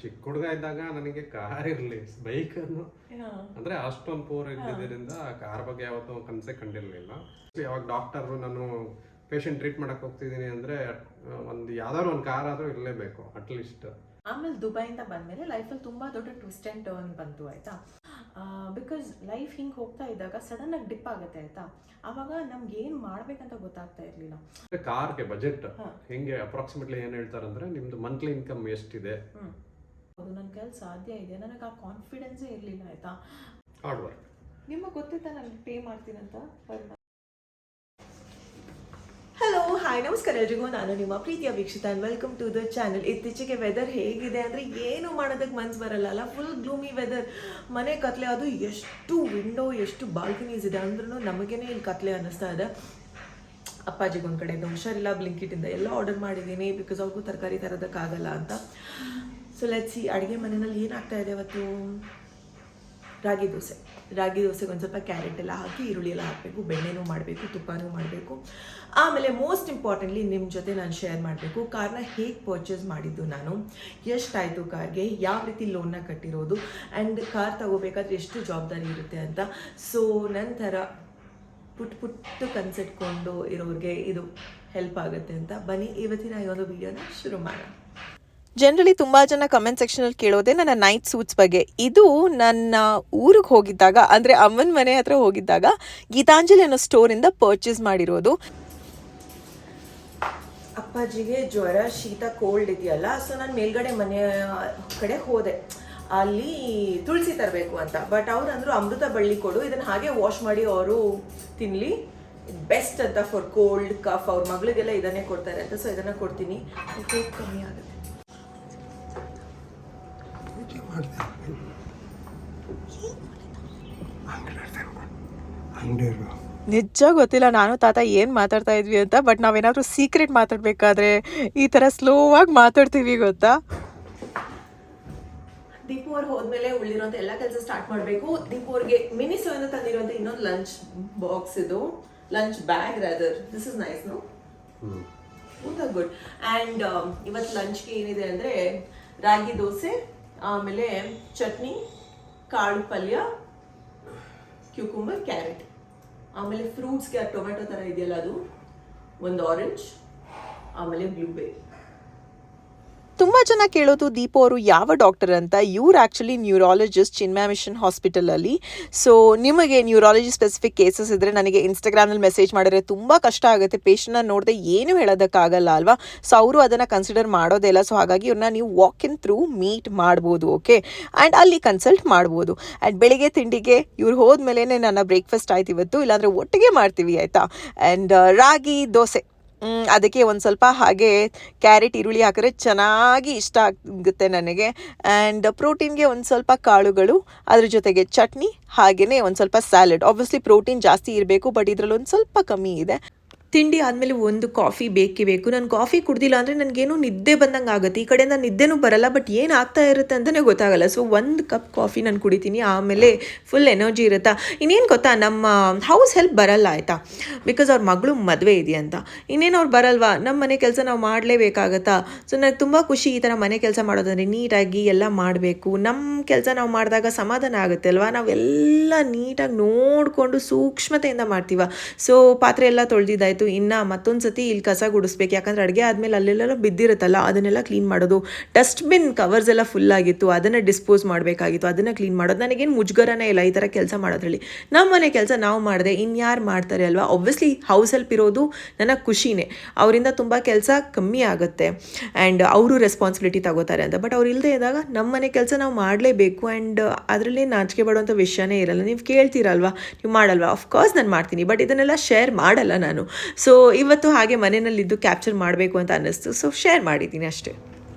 ಚಿಕ್ಕ ಹುಡುಗ ಇದ್ದಾಗ ನನಗೆ ಕಾರ್ ಇರಲಿ ಬೈಕನ್ನು ಅಂದ್ರೆ ಅಷ್ಟೊಂದು ಪೂರ್ ಇದ್ದಿದ್ದರಿಂದ ಕಾರ್ ಬಗ್ಗೆ ಯಾವತ್ತೂ ಕನಸೇ ಕಂಡಿರಲಿಲ್ಲ. ಯಾವಾಗ ಡಾಕ್ಟರು ನಾನು ಪೇಷಂಟ್ ಟ್ರೀಟ್ ಮಾಡಕ್ ಹೋಗ್ತಿದ್ದೀನಿ ಅಂದ್ರೆ ಒಂದು ಯಾವ್ದಾದ್ರು ಒಂದು ಕಾರ್ ಆದ್ರೂ ಇರಲೇಬೇಕು ಅಟ್ಲೀಸ್ಟ್. ಆಮೇಲೆ ದುಬೈಯಿಂದ ಬಂದಮೇಲೆ ಲೈಫಲ್ಲಿ ತುಂಬ ದೊಡ್ಡ ಟ್ವಿಸ್ಟ್ ಆ್ಯಂಡ್ ಟರ್ನ್ ಬಂತು ಆಯಿತಾ. ಬಿಕಾಸ್ ಲೈಫ್ ಹಿಂಗೆ ಹೋಗ್ತಾ ಇದ್ದಾಗ ಸಡನ್ನಾಗಿ ಡಿಪ್ ಆಗುತ್ತೆ ಆಯಿತಾ. ಆವಾಗ ನಮ್ಗೆ ಏನು ಮಾಡ್ಬೇಕಂತ ಗೊತ್ತಾಗ್ತಾ ಇರಲಿಲ್ಲ. ಕಾರ್ಗೆ ಬಜೆಟ್ ಹೆಂಗೆ ಅಪ್ರಾಕ್ಸಿಮೇಟ್ಲಿ ಏನು ಹೇಳ್ತಾರಂದ್ರೆ ನಿಮ್ದು ಮಂತ್ಲಿ ಇನ್ಕಮ್ ಎಷ್ಟಿದೆ, ಅದು ನನ್ನ ಕೈಲಿ ಸಾಧ್ಯ ಇದೆ, ನನಗೆ ಆ ಕಾನ್ಫಿಡೆನ್ಸೇ ಇರಲಿಲ್ಲ ಆಯಿತಾ. Hard work. ನಿಮಗೆ ಗೊತ್ತಿತ್ತಾ ನಾನು ಪೇ ಮಾಡ್ತೀನಂತ. ಹಲೋ ಹಾಯ್ ನಮಸ್ಕಾರ ಎಲ್ರಿಗೂ, ನಾನು ನಿಮ್ಮ ಪ್ರೀತಿಯ Veekshita and welcome to the channel. ಇತ್ತೀಚೆಗೆ ವೆದರ್ ಹೇಗಿದೆ ಅಂದರೆ ಏನು ಮಾಡೋದಕ್ಕೆ ಮನ್ಸು ಬರಲ್ಲ. ಫುಲ್ ಗ್ಲೂಮಿ ವೆದರ್, ಮನೆ ಕತ್ಲೆ. ಅದು ಎಷ್ಟು ವಿಂಡೋ ಎಷ್ಟು ಬಾಲ್ಕನೀಸ್ ಇದೆ ಅಂದ್ರೂ ನಮಗೇನೆ ಇಲ್ಲಿ ಕತ್ಲೆ ಅನ್ನಿಸ್ತಾ ಇದೆ. ಅಪ್ಪಾಜಿಗೆ ಒಂದು ಕಡೆಯಿಂದ ಹುಷಾರಿಲ್ಲ, ಬ್ಲಿಂಕಿಟಿಂದ ಎಲ್ಲ ಆರ್ಡರ್ ಮಾಡಿದ್ದೀನಿ ಬಿಕಾಸ್ ಅವ್ರಿಗೂ ತರಕಾರಿ ತರೋದಕ್ಕಾಗಲ್ಲ ಅಂತ. ಸೊ ಲೆಟ್ಸ್ ಸಿ ಅಡುಗೆ ಮನೆಯಲ್ಲಿ ಏನಾಗ್ತಾ ಇದೆ ಇವತ್ತು. ರಾಗಿ ದೋಸೆಗೆ ಒಂದು ಸ್ವಲ್ಪ ಕ್ಯಾರೆಟ್ ಎಲ್ಲ ಹಾಕಿ ಈರುಳ್ಳಿ ಎಲ್ಲ ಹಾಕಬೇಕು, ಬೆಣ್ಣೆನೂ ಮಾಡಬೇಕು, ತುಪ್ಪನೂ ಮಾಡಬೇಕು. ಆಮೇಲೆ ಮೋಸ್ಟ್ ಇಂಪಾರ್ಟೆಂಟ್ಲಿ ನಿಮ್ಮ ಜೊತೆ ನಾನು ಶೇರ್ ಮಾಡಬೇಕು ಕಾರ್ನ ಹೇಗೆ ಪರ್ಚೇಸ್ ಮಾಡಿದ್ದು, ನಾನು ಎಷ್ಟಾಯಿತು ಕಾರ್ಗೆ, ಯಾವ ರೀತಿ ಲೋನ್ನ ಕಟ್ಟಿರೋದು, ಆ್ಯಂಡ್ ಕಾರ್ ತಗೋಬೇಕಾದ್ರೆ ಎಷ್ಟು ಜವಾಬ್ದಾರಿ ಇರುತ್ತೆ ಅಂತ. ಸೊ ನಂತರ ಪುಟ್ಟು ಕನ್ಸಿಟ್ಕೊಂಡು ಇರೋರಿಗೆ ಇದು ಹೆಲ್ಪ್ ಆಗುತ್ತೆ ಅಂತ. ಬನ್ನಿ ಇವತ್ತಿನ ಈ ಒಂದು ವಿಡಿಯೋನ ಶುರು ಮಾಡೋಣ. ಜನರಲಿ ತುಂಬ ಜನ ಕಮೆಂಟ್ ಸೆಕ್ಷನಲ್ಲಿ ಕೇಳೋದೆ ನನ್ನ ನೈಟ್ ಸೂಟ್ಸ್ ಬಗ್ಗೆ. ಇದು ನನ್ನ ಊರಿಗೆ ಹೋಗಿದ್ದಾಗ ಅಂದರೆ ಅಮ್ಮನ ಮನೆ ಹತ್ರ ಹೋಗಿದ್ದಾಗ ಗೀತಾಂಜಲಿ ಅನ್ನೋ ಸ್ಟೋರಿಂದ ಪರ್ಚೇಸ್ ಮಾಡಿರೋದು. ಅಪ್ಪಾಜಿಗೆ ಜ್ವರ ಶೀತ ಕೋಲ್ಡ್ ಇದೆಯಲ್ಲ, ಸೊ ನಾನು ಮೇಲ್ಗಡೆ ಮನೆ ಕಡೆ ಹೋದೆ, ಅಲ್ಲಿ ತುಳಸಿ ತರಬೇಕು ಅಂತ. ಬಟ್ ಅವ್ರು ಅಂದರು ಅಮೃತ ಬಳ್ಳಿ ಕೊಡು, ಇದನ್ನು ಹಾಗೆ ವಾಶ್ ಮಾಡಿ ಅವರು ತಿನ್ನಲಿ, ಬೆಸ್ಟ್ ಅಂತ ಫಾರ್ ಕೋಲ್ಡ್ ಕಫ್. ಅವ್ರ ಮಗಳಿಗೆಲ್ಲ ಇದನ್ನೇ ಕೊಡ್ತಾರೆ ಅಂತ. ಸೊ ಇದನ್ನು ಕೊಡ್ತೀನಿ, ಕಮ್ಮಿ ಆಗುತ್ತೆ. ನಿಜ ಗೊತ್ತಿಲ್ಲ ನಾನು ತಾತ ಏನು ಮಾತಾಡ್ತಾ ಇದ್ವಿ ಅಂತ. ಬಟ್ ನಾವೇನಾದರೂ ಸೀಕ್ರೆಟ್ ಮಾತಾಡಬೇಕಾದ್ರೆ ಈ ಥರ ಸ್ಲೋವಾಗಿ ಮಾತಾಡ್ತೀವಿ ಗೊತ್ತಾ. ದೀಪು ಅವ್ರು ಹೋದ್ಮೇಲೆ ಉಳಿದಿರುವಂಥ ಎಲ್ಲ ಕೆಲಸ ಸ್ಟಾರ್ಟ್ ಮಾಡಬೇಕು. ದೀಪು ಅವ್ರಿಗೆ ಮಿನಿ ಸೋಯಿಂದ ತಂದಿರುವಂಥ ಇನ್ನೊಂದು ಲಂಚ್ ಬಾಕ್ಸ್, ಇದು lunch bag rather. This is nice no, good. And ಇವತ್ತು ಲಂಚ್ಗೆ ಏನಿದೆ ಅಂದರೆ ರಾಗಿ ದೋಸೆ, ಆಮೇಲೆ ಚಟ್ನಿ, ಕಾಳು ಪಲ್ಯ, ಕ್ಯೂಕುಂಬರ್, ಕ್ಯಾರೆಟ್, ಆಮೇಲೆ ಫ್ರೂಟ್ಸ್ಗೆ ಟೊಮೆಟೊ ಥರ ಇದೆಯಲ್ಲ ಅದು, ಒಂದು ಆರೆಂಜ್, ಆಮೇಲೆ ಬ್ಲೂಬೆರಿ. ತುಂಬ ಜನ ಕೇಳೋದು ದೀಪು ಅವರು ಯಾವ ಡಾಕ್ಟರ್ ಅಂತ. ಇವ್ರು ಆ್ಯಕ್ಚುಲಿ ನ್ಯೂರಾಲಜಿಸ್ಟ್ ಚಿನ್ಮಯ ಮಿಷನ್ ಹಾಸ್ಪಿಟಲಲ್ಲಿ. ಸೊ ನಿಮಗೆ ನ್ಯೂರಾಲಜಿ ಸ್ಪೆಸಿಫಿಕ್ ಕೇಸಸ್ ಇದ್ದರೆ ನನಗೆ ಇನ್ಸ್ಟಾಗ್ರಾಮ್ನಲ್ಲಿ ಮೆಸೇಜ್ ಮಾಡಿದ್ರೆ ತುಂಬ ಕಷ್ಟ ಆಗುತ್ತೆ. ಪೇಷಂಟ್ನ ನೋಡಿದೆ ಏನು ಹೇಳೋದಕ್ಕಾಗಲ್ಲ ಅಲ್ವಾ. ಸೊ ಅವರು ಅದನ್ನು ಕನ್ಸಿಡರ್ ಮಾಡೋದೇ ಇಲ್ಲ. ಸೊ ಹಾಗಾಗಿ ಇವ್ರನ್ನ ನೀವು ವಾಕ್ ಇನ್ ಥ್ರೂ ಮೀಟ್ ಮಾಡ್ಬೋದು, ಓಕೆ, ಆ್ಯಂಡ್ ಅಲ್ಲಿ ಕನ್ಸಲ್ಟ್ ಮಾಡ್ಬೋದು. ಆ್ಯಂಡ್ ಬೆಳಿಗ್ಗೆ ತಿಂಡಿಗೆ ಇವ್ರು ಹೋದ್ಮೇಲೆ ನನ್ನ ಬ್ರೇಕ್ಫಾಸ್ಟ್ ಆಯ್ತು ಇವತ್ತು, ಇಲ್ಲಾಂದರೆ ಒಟ್ಟಿಗೆ ಮಾಡ್ತೀವಿ ಆಯಿತಾ. ಆ್ಯಂಡ್ ರಾಗಿ ದೋಸೆ, ಅದಕ್ಕೆ ಒಂದು ಸ್ವಲ್ಪ ಹಾಗೆ ಕ್ಯಾರೆಟ್ ಈರುಳ್ಳಿ ಹಾಕಿದ್ರೆ ಚೆನ್ನಾಗಿ ಇಷ್ಟ ಆಗುತ್ತೆ ನನಗೆ. ಆ್ಯಂಡ್ ಪ್ರೋಟೀನ್ಗೆ ಒಂದು ಸ್ವಲ್ಪ ಕಾಳುಗಳು, ಅದ್ರ ಜೊತೆಗೆ ಚಟ್ನಿ, ಹಾಗೆಯೇ ಒಂದು ಸ್ವಲ್ಪ ಸ್ಯಾಲಡ್. ಆಬ್ವಿಯಸ್ಲಿ ಪ್ರೋಟೀನ್ ಜಾಸ್ತಿ ಇರಬೇಕು, ಬಟ್ ಇದರಲ್ಲಿ ಒಂದು ಸ್ವಲ್ಪ ಕಮ್ಮಿ ಇದೆ. ತಿಂಡಿ ಆದಮೇಲೆ ಒಂದು ಕಾಫಿ ಬೇಕೇ ಬೇಕು. ನಾನು ಕಾಫಿ ಕುಡ್ದಿಲ್ಲ ಅಂದರೆ ನನಗೇನೋ ನಿದ್ದೆ ಬಂದಂಗೆ ಆಗುತ್ತೆ. ಈ ಕಡೆಯಿಂದ ನಿದ್ದೆನೂ ಬರಲ್ಲ, ಬಟ್ ಏನು ಆಗ್ತಾ ಇರುತ್ತೆ ಅಂತಲೇ ಗೊತ್ತಾಗಲ್ಲ. ಸೊ ಒಂದು ಕಪ್ ಕಾಫಿ ನಾನು ಕುಡಿತೀನಿ, ಆಮೇಲೆ ಫುಲ್ ಎನರ್ಜಿ ಇರುತ್ತಾ. ಇನ್ನೇನು ಗೊತ್ತಾ, ನಮ್ಮ ಹೌಸ್ ಹೆಲ್ಪ್ ಬರಲ್ಲ ಆಯಿತಾ, ಬಿಕಾಸ್ ಅವ್ರ ಮಗಳು ಮದುವೆ ಇದೆಯಂತ. ಇನ್ನೇನು ಅವ್ರು ಬರಲ್ವಾ, ನಮ್ಮ ಮನೆ ಕೆಲಸ ನಾವು ಮಾಡಲೇಬೇಕಾಗತ್ತಾ. ಸೊ ನನಗೆ ತುಂಬ ಖುಷಿ ಈ ಥರ ಮನೆ ಕೆಲಸ ಮಾಡೋದಂದರೆ. ನೀಟಾಗಿ ಎಲ್ಲ ಮಾಡಬೇಕು, ನಮ್ಮ ಕೆಲಸ ನಾವು ಮಾಡಿದಾಗ ಸಮಾಧಾನ ಆಗುತ್ತೆ ಅಲ್ವಾ. ನಾವೆಲ್ಲ ನೀಟಾಗಿ ನೋಡಿಕೊಂಡು ಸೂಕ್ಷ್ಮತೆಯಿಂದ ಮಾಡ್ತೀವ. ಸೊ ಪಾತ್ರೆ ಎಲ್ಲ ತೊಳೆದಿದ್ದಾಯಿತು, ಇನ್ನು ಮತ್ತೊಂದು ಸತಿ ಇಲ್ಲಿ ಕಸ ಗುಡಿಸ್ಬೇಕು. ಯಾಕಂದರೆ ಅಡುಗೆ ಆದಮೇಲೆ ಅಲ್ಲೆಲ್ಲ ಬಿದ್ದಿರುತ್ತಲ್ಲ, ಅದನ್ನೆಲ್ಲ ಕ್ಲೀನ್ ಮಾಡೋದು. ಡಸ್ಟ್ಬಿನ್ ಕವರ್ಸ್ ಎಲ್ಲ ಫುಲ್ ಆಗಿತ್ತು, ಅದನ್ನು ಡಿಸ್ಪೋಸ್ ಮಾಡಬೇಕಾಗಿತ್ತು, ಅದನ್ನು ಕ್ಲೀನ್ ಮಾಡೋದು. ನನಗೇನು ಮುಜುಗರನೇ ಇಲ್ಲ ಈ ಥರ ಕೆಲಸ ಮಾಡೋದ್ರಲ್ಲಿ. ನಮ್ಮ ಮನೆ ಕೆಲಸ ನಾವು ಮಾಡಿದೆ ಇನ್ಯಾರು ಮಾಡ್ತಾರೆ ಅಲ್ವಾ. ಆಬ್ವಿಯಸ್ಲಿ ಹೌಸ್ ಹೆಲ್ಪ್ ಇರೋದು ನನಗೆ ಖುಷಿನೇ, ಅವರಿಂದ ತುಂಬ ಕೆಲಸ ಕಮ್ಮಿ ಆಗುತ್ತೆ ಆ್ಯಂಡ್ ಅವರು ರೆಸ್ಪಾನ್ಸಿಬಿಲಿಟಿ ತಗೋತಾರೆ ಅಂತ. ಬಟ್ ಅವ್ರು ಇಲ್ಲದೆ ಇದ್ದಾಗ ನಮ್ಮ ಮನೆ ಕೆಲಸ ನಾವು ಮಾಡಲೇಬೇಕು. ಆ್ಯಂಡ್ ಅದರಲ್ಲಿ ನಾಚಿಕೆ ಪಡುವಂಥ ವಿಷಯನೇ ಇರಲ್ಲ. ನೀವು ಕೇಳ್ತೀರಲ್ವಾ, ನೀವು ಮಾಡಲ್ವಾ, ಅಫ್ಕೋರ್ಸ್ ನಾನು ಮಾಡ್ತೀನಿ, ಬಟ್ ಇದನ್ನೆಲ್ಲ ಶೇರ್ ಮಾಡಲ್ಲ ನಾನು. ಸೊ ಇವತ್ತು ಹಾಗೆ ಮನೆಯಲ್ಲಿದ್ದು ಕ್ಯಾಪ್ಚರ್ ಮಾಡಬೇಕು ಅಂತ ಅನ್ನಿಸ್ತು, ಸೊ ಶೇರ್ ಮಾಡಿದ್ದೀನಿ ಅಷ್ಟೇ.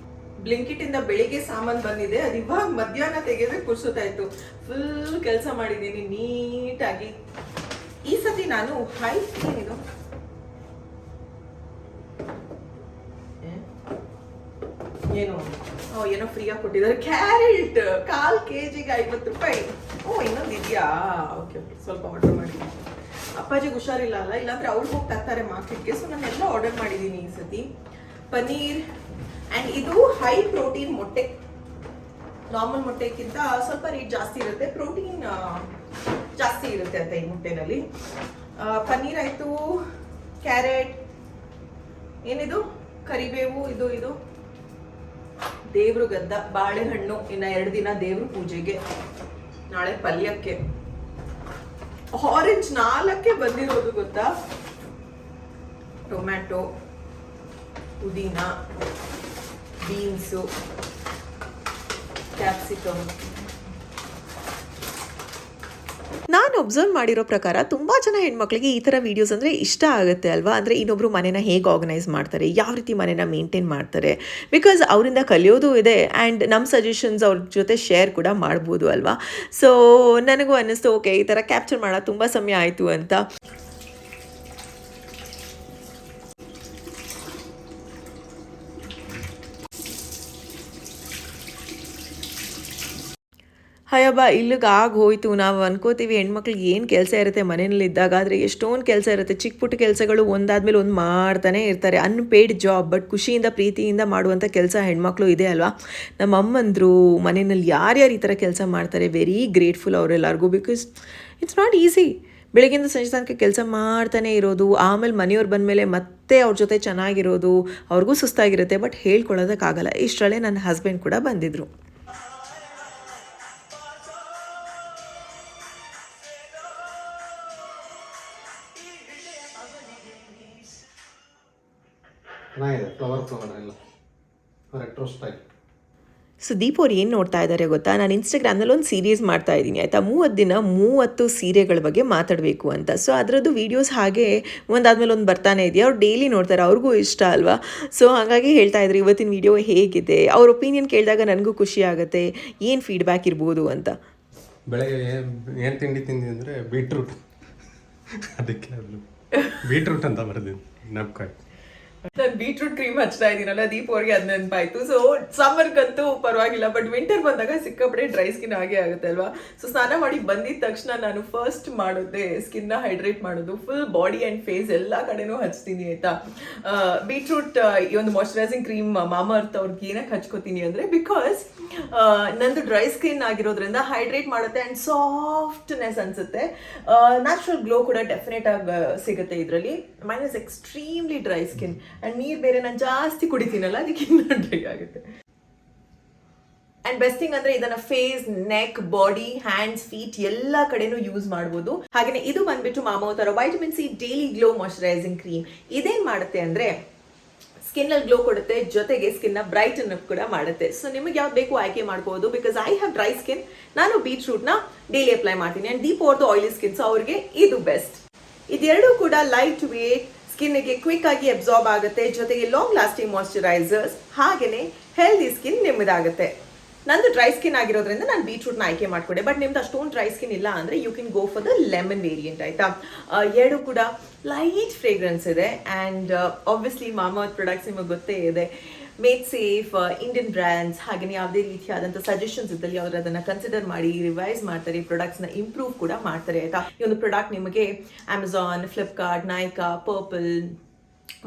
ಬ್ಲಿಂಕಿಟಿಂದ ಬೆಳಿಗ್ಗೆ ಸಾಮಾನು ಬಂದಿದೆ, ಅದು ಇವಾಗ ಮಧ್ಯಾಹ್ನ ತೆಗೆದ್ರೆ ಕುರ್ಸೋತಾಯ್ತು. ಫುಲ್ ಕೆಲಸ ಮಾಡಿದ್ದೀನಿ ನೀಟಾಗಿ. ಈ ಸತಿ ನಾನು ಏನಿದು ಏನೋ ಫ್ರೀಯಾಗಿ ಕೊಟ್ಟಿದ್ದಾರೆ. ಕ್ಯಾರೆಟ್ 1/4 kg 50 ರೂಪಾಯಿ. ಇನ್ನೊಂದು ಇದೆಯಾ? ಓಕೆ, ಸ್ವಲ್ಪ ಆರ್ಡರ್ ಮಾಡಿದ್ದೀನಿ. ಅಪ್ಪಾಜಿಗೆ ಹುಷಾರಿಲ್ಲ ಅಲ್ಲ, ಇಲ್ಲಾಂದ್ರೆ ಅವ್ರಿಗೆ ಹೋಗಿ ತರ್ತಾರೆ ಮಾರ್ಕೆಟ್ಗೆ. ಸೊ ನಾನೆಲ್ಲ ಆರ್ಡರ್ ಮಾಡಿದ್ದೀನಿ ಈ ಸತಿ. ಪನ್ನೀರ್, ಆ್ಯಂಡ್ ಇದು ಹೈ ಪ್ರೋಟೀನ್ ಮೊಟ್ಟೆ. ನಾರ್ಮಲ್ ಮೊಟ್ಟೆಗಿಂತ ಸ್ವಲ್ಪ ರೇಟ್ ಜಾಸ್ತಿ ಇರುತ್ತೆ, ಪ್ರೋಟೀನ್ ಜಾಸ್ತಿ ಇರುತ್ತೆ ಅಂತ ಈ ಮೊಟ್ಟೆನಲ್ಲಿ. ಪನ್ನೀರ್ ಆಯಿತು, ಕ್ಯಾರೆಟ್, ಏನಿದು ಕರಿಬೇವು, ಇದು ದೇವ್ರ ಗದ್ದ, ಬಾಳೆಹಣ್ಣು, ಇನ್ನ 2 ದಿನ ದೇವ್ರ ಪೂಜೆಗೆ, ನಾಳೆ ಪಲ್ಯಕ್ಕೆ. ಆರೆಂಜ್ 4 ಬಂದಿರೋದು ಗೊತ್ತಾ. ಟೊಮ್ಯಾಟೊ, ಪುದೀನ, ಬೀನ್ಸು, ಕ್ಯಾಪ್ಸಿಕಮ್. ನಾನು ಒಬ್ಸರ್ವ್ ಮಾಡಿರೋ ಪ್ರಕಾರ ತುಂಬ ಜನ ಹೆಣ್ಮಕ್ಳಿಗೆ ಈ ಥರ ವೀಡಿಯೋಸ್ ಅಂದರೆ ಇಷ್ಟ ಆಗುತ್ತೆ ಅಲ್ವಾ. ಅಂದರೆ ಇನ್ನೊಬ್ರು ಮನೇನ ಹೇಗೆ ಆರ್ಗನೈಸ್ ಮಾಡ್ತಾರೆ, ಯಾವ ರೀತಿ ಮನೇನ ಮೇಂಟೈನ್ ಮಾಡ್ತಾರೆ, ಬಿಕಾಸ್ ಅವರಿಂದ ಕಲಿಯೋದು ಇದೆ ಆ್ಯಂಡ್ ನಮ್ಮ ಸಜೆಷನ್ಸ್ ಅವ್ರ ಜೊತೆ ಶೇರ್ ಕೂಡ ಮಾಡ್ಬೋದು ಅಲ್ವಾ. ಸೊ ನನಗೂ ಅನ್ನಿಸ್ತು ಓಕೆ ಈ ಥರ ಕ್ಯಾಪ್ಚರ್ ಮಾಡೋದು ತುಂಬ ಸಮಯ ಆಯಿತು ಅಂತ. ಹಯಬ್ಬ ಇಲ್ಲಿಗೆ ಹೋಯ್ತು. ನಾವು ಅನ್ಕೋತೀವಿ ಹೆಣ್ಮಕ್ಳಿಗೆ ಏನು ಕೆಲಸ ಇರುತ್ತೆ ಮನೆಯಲ್ಲಿ ಇದ್ದಾಗ, ಆದರೆ ಎಷ್ಟೊಂದು ಕೆಲಸ ಇರುತ್ತೆ, ಚಿಕ್ಕ ಪುಟ್ಟ ಕೆಲಸಗಳು ಒಂದಾದ್ಮೇಲೆ ಒಂದು ಮಾಡ್ತಾನೆ ಇರ್ತಾರೆ. ಅನ್ಪೇಯ್ಡ್ ಜಾಬ್, ಬಟ್ ಖುಷಿಯಿಂದ ಪ್ರೀತಿಯಿಂದ ಮಾಡುವಂಥ ಕೆಲಸ ಹೆಣ್ಮಕ್ಳು ಇದೆ ಅಲ್ವಾ. ನಮ್ಮ ಅಮ್ಮಂದರು ಮನೆಯಲ್ಲಿ ಯಾರ್ಯಾರು ಈ ಥರ ಕೆಲಸ ಮಾಡ್ತಾರೆ, ವೆರಿ ಗ್ರೇಟ್ಫುಲ್ ಅವರೆಲ್ಲರಿಗೂ, ಬಿಕಾಸ್ ಇಟ್ಸ್ ನಾಟ್ ಈಸಿ. ಬೆಳಗ್ಗಿಂದ ಸಂಜೆ ತನಕ ಕೆಲಸ ಮಾಡ್ತಾನೆ ಇರೋದು, ಆಮೇಲೆ ಮನೆಯವ್ರು ಬಂದಮೇಲೆ ಮತ್ತೆ ಅವ್ರ ಜೊತೆ ಚೆನ್ನಾಗಿರೋದು, ಅವ್ರಿಗೂ ಸುಸ್ತಾಗಿರುತ್ತೆ, ಬಟ್ ಹೇಳ್ಕೊಳ್ಳೋದಕ್ಕಾಗಲ್ಲ. ಇಷ್ಟರಲ್ಲೇ ನನ್ನ ಹಸ್ಬೆಂಡ್ ಕೂಡ ಬಂದಿದ್ರು. ಚೆನ್ನಾಗಿದೆ, ಫ್ಲವರ್ ಎಲ್ಲ ರೆಟ್ರೋ ಸ್ಟೈಲ್. ಸೊ ದೀಪ್ ಅವ್ರು ಏನು ನೋಡ್ತಾ ಇದ್ದಾರೆ ಗೊತ್ತಾ, ನಾನು ಇನ್ಸ್ಟಾಗ್ರಾಮ್ನಲ್ಲಿ ಒಂದು ಸೀರೀಸ್ ಮಾಡ್ತಾ ಇದ್ದೀನಿ ಆಯಿತಾ. 30 ದಿನ 30 ಸೀರೆಗಳ ಬಗ್ಗೆ ಮಾತಾಡಬೇಕು ಅಂತ. ಸೊ ಅದರದ್ದು ವೀಡಿಯೋಸ್ ಹಾಗೆ ಒಂದಾದ್ಮೇಲೆ ಒಂದು ಬರ್ತಾನೆ ಇದೆಯಾ, ಅವ್ರು ಡೈಲಿ ನೋಡ್ತಾರೆ, ಅವ್ರಿಗೂ ಇಷ್ಟ ಅಲ್ವಾ. ಸೊ ಹಾಗಾಗಿ ಹೇಳ್ತಾ ಇದ್ರು ಇವತ್ತಿನ ವಿಡಿಯೋ ಹೇಗಿದೆ, ಅವ್ರ ಒಪಿನಿಯನ್ ಕೇಳಿದಾಗ ನನಗೂ ಖುಷಿ ಆಗುತ್ತೆ, ಏನು ಫೀಡ್ಬ್ಯಾಕ್ ಇರ್ಬೋದು ಅಂತ. ಬೆಳಗ್ಗೆ ಏನು ತಿಂಡಿ ತಿಂದಿ ಅಂದರೆ ಬೀಟ್ರೂಟ್, ಅದಕ್ಕೆ ಅದು ಬೀಟ್ರೂಟ್ ಅಂತ ಬರ್ದಿದ್ದು ನೆನಪಾಯ್ತು. ನಾನು ಬೀಟ್ರೂಟ್ ಕ್ರೀಮ್ ಹಚ್ತಾ ಇದ್ದೀನಲ್ಲ, ದೀಪ್ ಅವ್ರಿಗೆ ಅದು ನೆನಪಾಯ್ತು. ಸೊ ಸಮ್ಮರ್ಗಂತೂ ಪರವಾಗಿಲ್ಲ, ಬಟ್ ವಿಂಟರ್ ಬಂದಾಗ ಸಿಕ್ಕಾಪಟ್ಟೆ ಡ್ರೈ ಸ್ಕಿನ್ ಆಗೇ ಆಗುತ್ತೆ ಅಲ್ವಾ. ಸೊ ಸ್ನಾನ ಮಾಡಿ ಬಂದಿದ ತಕ್ಷಣ ನಾನು ಫಸ್ಟ್ ಮಾಡೋದೇ ಸ್ಕಿನ್ನ ಹೈಡ್ರೇಟ್ ಮಾಡೋದು, ಫುಲ್ ಬಾಡಿ ಆ್ಯಂಡ್ ಫೇಸ್ ಎಲ್ಲ ಕಡೆನೂ ಹಚ್ತೀನಿ ಆಯಿತಾ. ಬೀಟ್ರೂಟ್ ಈ ಒಂದು ಮಾಯ್ಶ್ಚರೈಸಿಂಗ್ ಕ್ರೀಮ್ ಮಾಮಾಅರ್ತ್ ಅವ್ರಿಗೆ ಏನಕ್ಕೆ ಹಚ್ಕೋತೀನಿ ಅಂದರೆ, ಬಿಕಾಸ್ ನಂದು ಡ್ರೈ ಸ್ಕಿನ್ ಆಗಿರೋದ್ರಿಂದ ಹೈಡ್ರೇಟ್ ಮಾಡುತ್ತೆ ಆ್ಯಂಡ್ ಸಾಫ್ಟ್ನೆಸ್ ಅನಿಸುತ್ತೆ. ನ್ಯಾಚುರಲ್ ಗ್ಲೋ ಕೂಡ ಡೆಫಿನೆಟ್ ಆಗಿ ಸಿಗುತ್ತೆ ಇದರಲ್ಲಿ. Main is extremely dry skin and ನೀರು ಬೇರೆ ನಾನು ಜಾಸ್ತಿ ಕುಡಿತೀನಲ್ಲ, ಅದಕ್ಕೆ ಇನ್ನೂ ಡ್ರೈ ಆಗುತ್ತೆ. ಅಂಡ್ ಬೆಸ್ಟ್ ಥಿಂಗ್ ಅಂದ್ರೆ ಇದನ್ನ face, neck, body, hands, feet ಎಲ್ಲ ಕಡೆನೂ ಯೂಸ್ ಮಾಡ್ಬೋದು. ಹಾಗೆ ಇದು ಬಂದ್ಬಿಟ್ಟು ಮಾಮಾಅರ್ತ್ ಅವರ vitamin C daily glow moisturising cream. ಇದೇನ್ ಮಾಡುತ್ತೆ ಅಂದ್ರೆ ಸ್ಕಿನ್ ಅಲ್ಲಿ ಗ್ಲೋ ಕೊಡುತ್ತೆ, ಜೊತೆಗೆ ಸ್ಕಿನ್ ನ ಬ್ರೈಟನ್ ಅಪ್ ಕೂಡ ಮಾಡುತ್ತೆ. ಸೊ ನಿಮಗೆ ಯಾವ್ದು ಬೇಕು ಆಯ್ಕೆ ಮಾಡ್ಬೋದು. Because I have dry skin, ನಾನು ಬೀಟ್ರೂಟ್ ನ ಡೈಲಿ ಅಪ್ಲೈ ಮಾಡ್ತೀನಿ. ಅಂಡ್ ದೀಪ್ ಅವ್ರದ್ದು ಆಯಿಲಿ ಸ್ಕಿನ್, ಸೊ ಅವ್ರಿಗೆ ಇದು ಬೆಸ್ಟ್. ಇದೆರಡೂ ಕೂಡ ಲೈಟ್ ವೇಟ್, ಸ್ಕಿನ್ಗೆ ಕ್ವಿಕ್ ಆಗಿ ಅಬ್ಸಾರ್ಬ್ ಆಗುತ್ತೆ, ಜೊತೆಗೆ ಲಾಂಗ್ ಲಾಸ್ಟಿಂಗ್ ಮಾಯ್ಶ್ಚರೈಸರ್ಸ್, ಹಾಗೆಯೇ ಹೆಲ್ದಿ ಸ್ಕಿನ್ ನಿಮ್ಮದಾಗುತ್ತೆ. ನಂದು ಡ್ರೈ ಸ್ಕಿನ್ ಆಗಿರೋದ್ರಿಂದ ನಾನು ಬೀಟ್ರೂಟ್ನ ಆಯ್ಕೆ ಮಾಡ್ಕೊಂಡೆ. ಬಟ್ ನಿಮ್ದು ಅಷ್ಟೊಂದು ಡ್ರೈ ಸ್ಕಿನ್ ಇಲ್ಲ ಅಂದರೆ you can go for the lemon variant ಆಯಿತಾ. ಎರಡು ಕೂಡ ಲೈಟ್ ಫ್ರೇಗ್ರೆನ್ಸ್ ಇದೆ. ಆ್ಯಂಡ್ ಆಬ್ವಿಯಸ್ಲಿ ಮಾಮಾಅರ್ತ್ ಪ್ರಾಡಕ್ಟ್ಸ್ ನಿಮಗೆ ಗೊತ್ತೇ ಇದೆ, ಮೇಡ್ ಸೇಫ್, ಇಂಡಿಯನ್ ಬ್ರ್ಯಾಂಡ್ಸ್. ಹಾಗೆಯೇ ಯಾವುದೇ ರೀತಿಯಾದಂಥ ಸಜೆಷನ್ಸ್ ಇದ್ದಲ್ಲಿ ಅವರು ಅದನ್ನು ಕನ್ಸಿಡರ್ ಮಾಡಿ ರಿವೈಸ್ ಮಾಡ್ತಾರೆ, ಪ್ರಾಡಕ್ಟ್ಸ್ನ ಇಂಪ್ರೂವ್ ಕೂಡ ಮಾಡ್ತಾರೆ ಆಯಿತಾ. ಈ ಒಂದು ಪ್ರಾಡಕ್ಟ್ ನಿಮಗೆ Amazon, Flipkart, Nykaa, purple,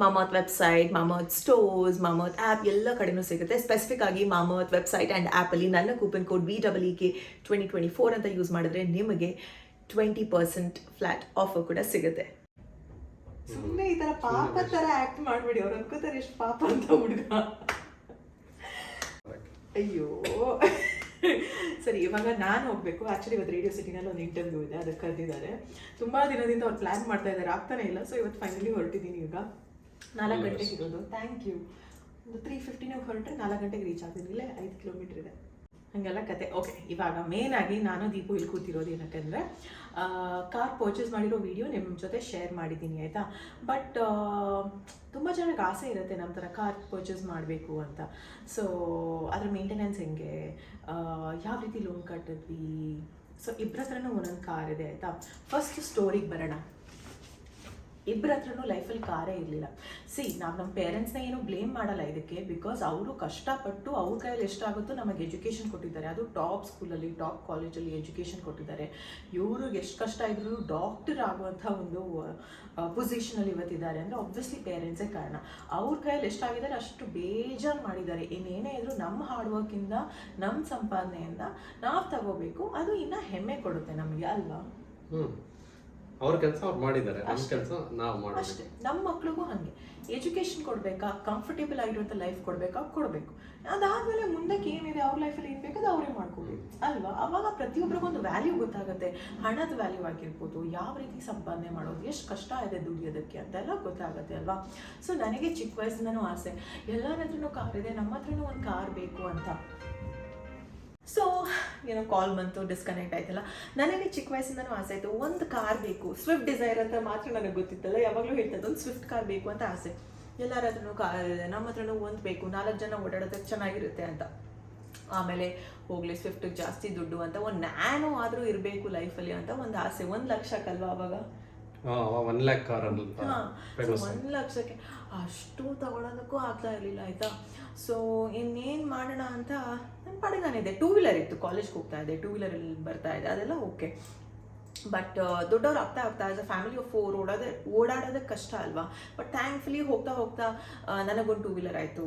Mamaearth website, Mamaearth stores, Mamaearth app ಎಲ್ಲ ಕಡೆನೂ ಸಿಗುತ್ತೆ. ಸ್ಪೆಸಿಫಿಕ್ ಆಗಿ ಮಾಮಾಅರ್ತ್ ವೆಬ್ಸೈಟ್ ಆ್ಯಂಡ್ ಆ್ಯಪಲ್ಲಿ ನನ್ನ ಕೂಪನ್ ಕೋಡ್ VEEK 2024 ಅಂತ ಯೂಸ್ ಮಾಡಿದ್ರೆ ನಿಮಗೆ 20% ಫ್ಲಾಟ್ ಆಫರ್ ಕೂಡ ಸಿಗುತ್ತೆ. ಸುಮ್ಮನೆ ಈ ಥರ ಪಾಪ ಥರ ಆ್ಯಕ್ಟ್ ಮಾಡಬೇಡಿ, ಅವ್ರು ಅನ್ಕೋತಾರೆ ಎಷ್ಟು ಪಾಪ ಅಂತ ಹುಡುಗ. ಅಯ್ಯೋ ಸರಿ, ಇವಾಗ ನಾನು ಹೋಗಬೇಕು. ಆ್ಯಕ್ಚುಲಿ ಇವತ್ತು ರೇಡಿಯೋ ಸಿಟಿನಲ್ಲಿ ಒಂದು ಇಂಟರ್ವ್ಯೂ ಇದೆ, ಅದಕ್ಕೆ ಕರೆದಿದ್ದಾರೆ. ತುಂಬ ದಿನದಿಂದ ಅವ್ರು ಪ್ಲ್ಯಾನ್ ಮಾಡ್ತಾ ಇದ್ದಾರೆ, ಆಗ್ತಾನೆ ಇಲ್ಲ. ಸೊ ಇವತ್ತು ಫೈನಲಿ ಹೊರಟಿದ್ದೀನಿ. ಈಗ 4 ಗಂಟೆಗೆ ಇರೋದು. Thank you. ಒಂದು 3:15 ಹೊರಟ್ರೆ 4 ಗಂಟೆಗೆ ರೀಚ್ ಆಗ್ತೀನಿ. ಇಲ್ಲೇ 5 ಕಿಲೋಮೀಟರ್ ಇದೆ, ಹಾಗೆಲ್ಲ ಕತೆ. ಓಕೆ, ಇವಾಗ ಮೇನ್ ಆಗಿ ನಾನು ದೀಪು ಇಲ್ಲಿ ಕೂತಿರೋದು ಏನಕ್ಕಂದರೆ ಕಾರ್ ಪರ್ಚೇಸ್ ಮಾಡಿರೋ ವಿಡಿಯೋ ನಿಮ್ಮ ಜೊತೆ ಶೇರ್ ಮಾಡಿದ್ದೀನಿ ಆಯಿತಾ. ಬಟ್ ತುಂಬ ಜನಕ್ಕೆ ಆಸೆ ಇರುತ್ತೆ ನಮ್ಮ ಥರ ಕಾರ್ ಪರ್ಚೇಸ್ ಮಾಡಬೇಕು ಅಂತ. ಸೊ ಅದ್ರ ಮೇಂಟೆನೆನ್ಸ್ ಹೆಂಗೆ, ಯಾವ ರೀತಿ ಲೋನ್ ಕಟ್ಟಿದ್ವಿ. ಸೊ ಇಬ್ಬರ ಹತ್ರನೂ ಒಂದೊಂದು ಕಾರ್ ಇದೆ ಆಯಿತಾ. ಫಸ್ಟ್ ಸ್ಟೋರಿಗೆ ಬರೋಣ. ಇಬ್ಬರ ಹತ್ರನೂ ಲೈಫಲ್ಲಿ ಕಾರೇ ಇರಲಿಲ್ಲ. ನಾವು ನಮ್ಮ ಪೇರೆಂಟ್ಸ್ನ ಏನು ಬ್ಲೇಮ್ ಮಾಡಲ್ಲ ಇದಕ್ಕೆ, ಬಿಕಾಸ್ ಅವರು ಕಷ್ಟಪಟ್ಟು ಅವ್ರ ಕೈಯಲ್ಲಿ ಎಷ್ಟಾಗುತ್ತೋ ನಮಗೆ ಎಜುಕೇಷನ್ ಕೊಟ್ಟಿದ್ದಾರೆ. ಅದು ಟಾಪ್ ಸ್ಕೂಲಲ್ಲಿ, ಟಾಪ್ ಕಾಲೇಜಲ್ಲಿ ಎಜುಕೇಷನ್ ಕೊಟ್ಟಿದ್ದಾರೆ. ಇವ್ರಿಗೆ ಎಷ್ಟು ಕಷ್ಟ ಇದ್ರೂ ಡಾಕ್ಟರ್ ಆಗುವಂಥ ಒಂದು ಪೊಸಿಷನಲ್ಲಿ ಇವತ್ತಿದ್ದಾರೆ ಅಂದರೆ ಆಬ್ವಿಯಸ್ಲಿ ಪೇರೆಂಟ್ಸೇ ಕಾರಣ. ಅವ್ರ ಕೈಯಲ್ಲಿ ಎಷ್ಟಾಗಿದ್ದಾರೆ ಅಷ್ಟು ಬೇಜಾರು ಮಾಡಿದ್ದಾರೆ. ಇನ್ನೇನೇ ಇದ್ರೂ ನಮ್ಮ ಹಾರ್ಡ್ ವರ್ಕಿಂದ, ನಮ್ಮ ಸಂಪಾದನೆಯಿಂದ ನಾವು ತಗೋಬೇಕು. ಅದು ಇನ್ನೂ ಹೆಮ್ಮೆ ಕೊಡುತ್ತೆ ನಮಗೆ, ಅಲ್ವಾ? ಅವ್ರ ಕೆಲಸ ಅವ್ರು ಮಾಡಿದ್ದಾರೆ, ನಮ್ಮ ಕೆಲಸ ನಾವು ಮಾಡಬೇಕು ಅಷ್ಟೇ. ನಮ್ಮ ಮಕ್ಳಿಗೂ ಹಾಗೆ ಎಜುಕೇಷನ್ ಕೊಡಬೇಕಾ, ಕಂಫರ್ಟೇಬಲ್ ಆಗಿರುವಂಥ ಲೈಫ್ ಕೊಡಬೇಕಾ, ಕೊಡಬೇಕು. ಅದಾದಮೇಲೆ ಮುಂದಕ್ಕೆ ಏನಿದೆ ಅವ್ರ ಲೈಫಲ್ಲಿ ಏನು ಬೇಕಾದ ಅವರೇ ಮಾಡ್ಕೋಬೇಕು, ಅಲ್ವಾ? ಅವಾಗ ಪ್ರತಿಯೊಬ್ಬರಿಗೊಂದು ವ್ಯಾಲ್ಯೂ ಗೊತ್ತಾಗುತ್ತೆ. ಹಣದ ವ್ಯಾಲ್ಯೂ ಆಗಿರ್ಬೋದು, ಯಾವ ರೀತಿ ಸಂಪಾದನೆ ಮಾಡೋದು, ಎಷ್ಟು ಕಷ್ಟ ಇದೆ ದುಡಿಯೋದಕ್ಕೆ ಅಂತೆಲ್ಲ ಗೊತ್ತಾಗುತ್ತೆ, ಅಲ್ವಾ? ಸೊ ನನಗೆ ಚಿಕ್ಕ ವಯಸ್ಸಿಂದನೂ ಆಸೆ, ಎಲ್ಲರ ಹತ್ರನೂ ಕಾರ್ ಇದೆ, ನಮ್ಮ ಹತ್ರನೂ ಒಂದು ಕಾರ್ ಬೇಕು ಅಂತ. ಸೊ ಏನೋ ಕಾಲ್ ಬಂತು, ಡಿಸ್ಕನೆಕ್ಟ್ ಆಯ್ತಲ್ಲ. ನನಗೆ ಚಿಕ್ಕ ವಯಸ್ಸಿಂದನೂ ಆಸೆ ಆಯಿತು, ಒಂದು ಕಾರ್ ಬೇಕು. ಸ್ವಿಫ್ಟ್ ಡಿಸೈರ್ ಅಂತ ಮಾತ್ರ ನನಗೆ ಗೊತ್ತಿತ್ತಲ್ಲ, ಯಾವಾಗಲೂ ಹೇಳ್ತದೆ ಒಂದು ಸ್ವಿಫ್ಟ್ ಕಾರ್ ಬೇಕು ಅಂತ ಆಸೆ. ಎಲ್ಲರ ಹತ್ರನೂ ಕಾರ್ ಇದೆ, ನಮ್ಮ ಹತ್ರನೂ ಒಂದು ಬೇಕು, 4 ಜನ ಓಡಾಡೋದಕ್ಕೆ ಚೆನ್ನಾಗಿರುತ್ತೆ ಅಂತ. ಆಮೇಲೆ ಹೋಗಲಿ ಸ್ವಿಫ್ಟಿಗೆ ಜಾಸ್ತಿ ದುಡ್ಡು ಅಂತ, ಒಂದು ನ್ಯಾನೋ ಆದರೂ ಇರಬೇಕು ಲೈಫಲ್ಲಿ ಅಂತ ಒಂದು ಆಸೆ. 1 ಲಕ್ಷಕ್ಕಲ್ವಾ ಅವಾಗ? 1 ಲ್ಯಾಕ್ ಕಾರ್ ಅಂತ. 1 ಲಕ್ಷಕ್ಕೆ ಅಷ್ಟು ತಗೊಳೋದಕ್ಕೂ ಆಗ್ತಾ ಇರಲಿಲ್ಲ, ಆಯಿತಾ? ಸೊ ಇನ್ನೇನು ಮಾಡೋಣ ಅಂತ ನನ್ನ ಪಾಡಿಗೆ ನಾನಿದೆ. 2 ವೀಲರ್ ಇತ್ತು, ಕಾಲೇಜ್ಗೆ ಹೋಗ್ತಾ ಇದ್ದೆ, 2 ವೀಲರಲ್ಲಿ ಬರ್ತಾ ಇದೆ, ಅದೆಲ್ಲ ಓಕೆ. ಬಟ್ ದೊಡ್ಡವ್ರು ಆಗ್ತಾ ಆಸ್ ಅ ಫ್ಯಾಮಿಲಿ ಆಫ್ 4 ಓಡಾಡೋದಕ್ಕೆ ಕಷ್ಟ ಅಲ್ವಾ? ಬಟ್ ಥ್ಯಾಂಕ್ಫುಲಿ ಹೋಗ್ತಾ ಹೋಗ್ತಾ ನನಗೊಂದು 2 ವೀಲರ್ ಆಯಿತು,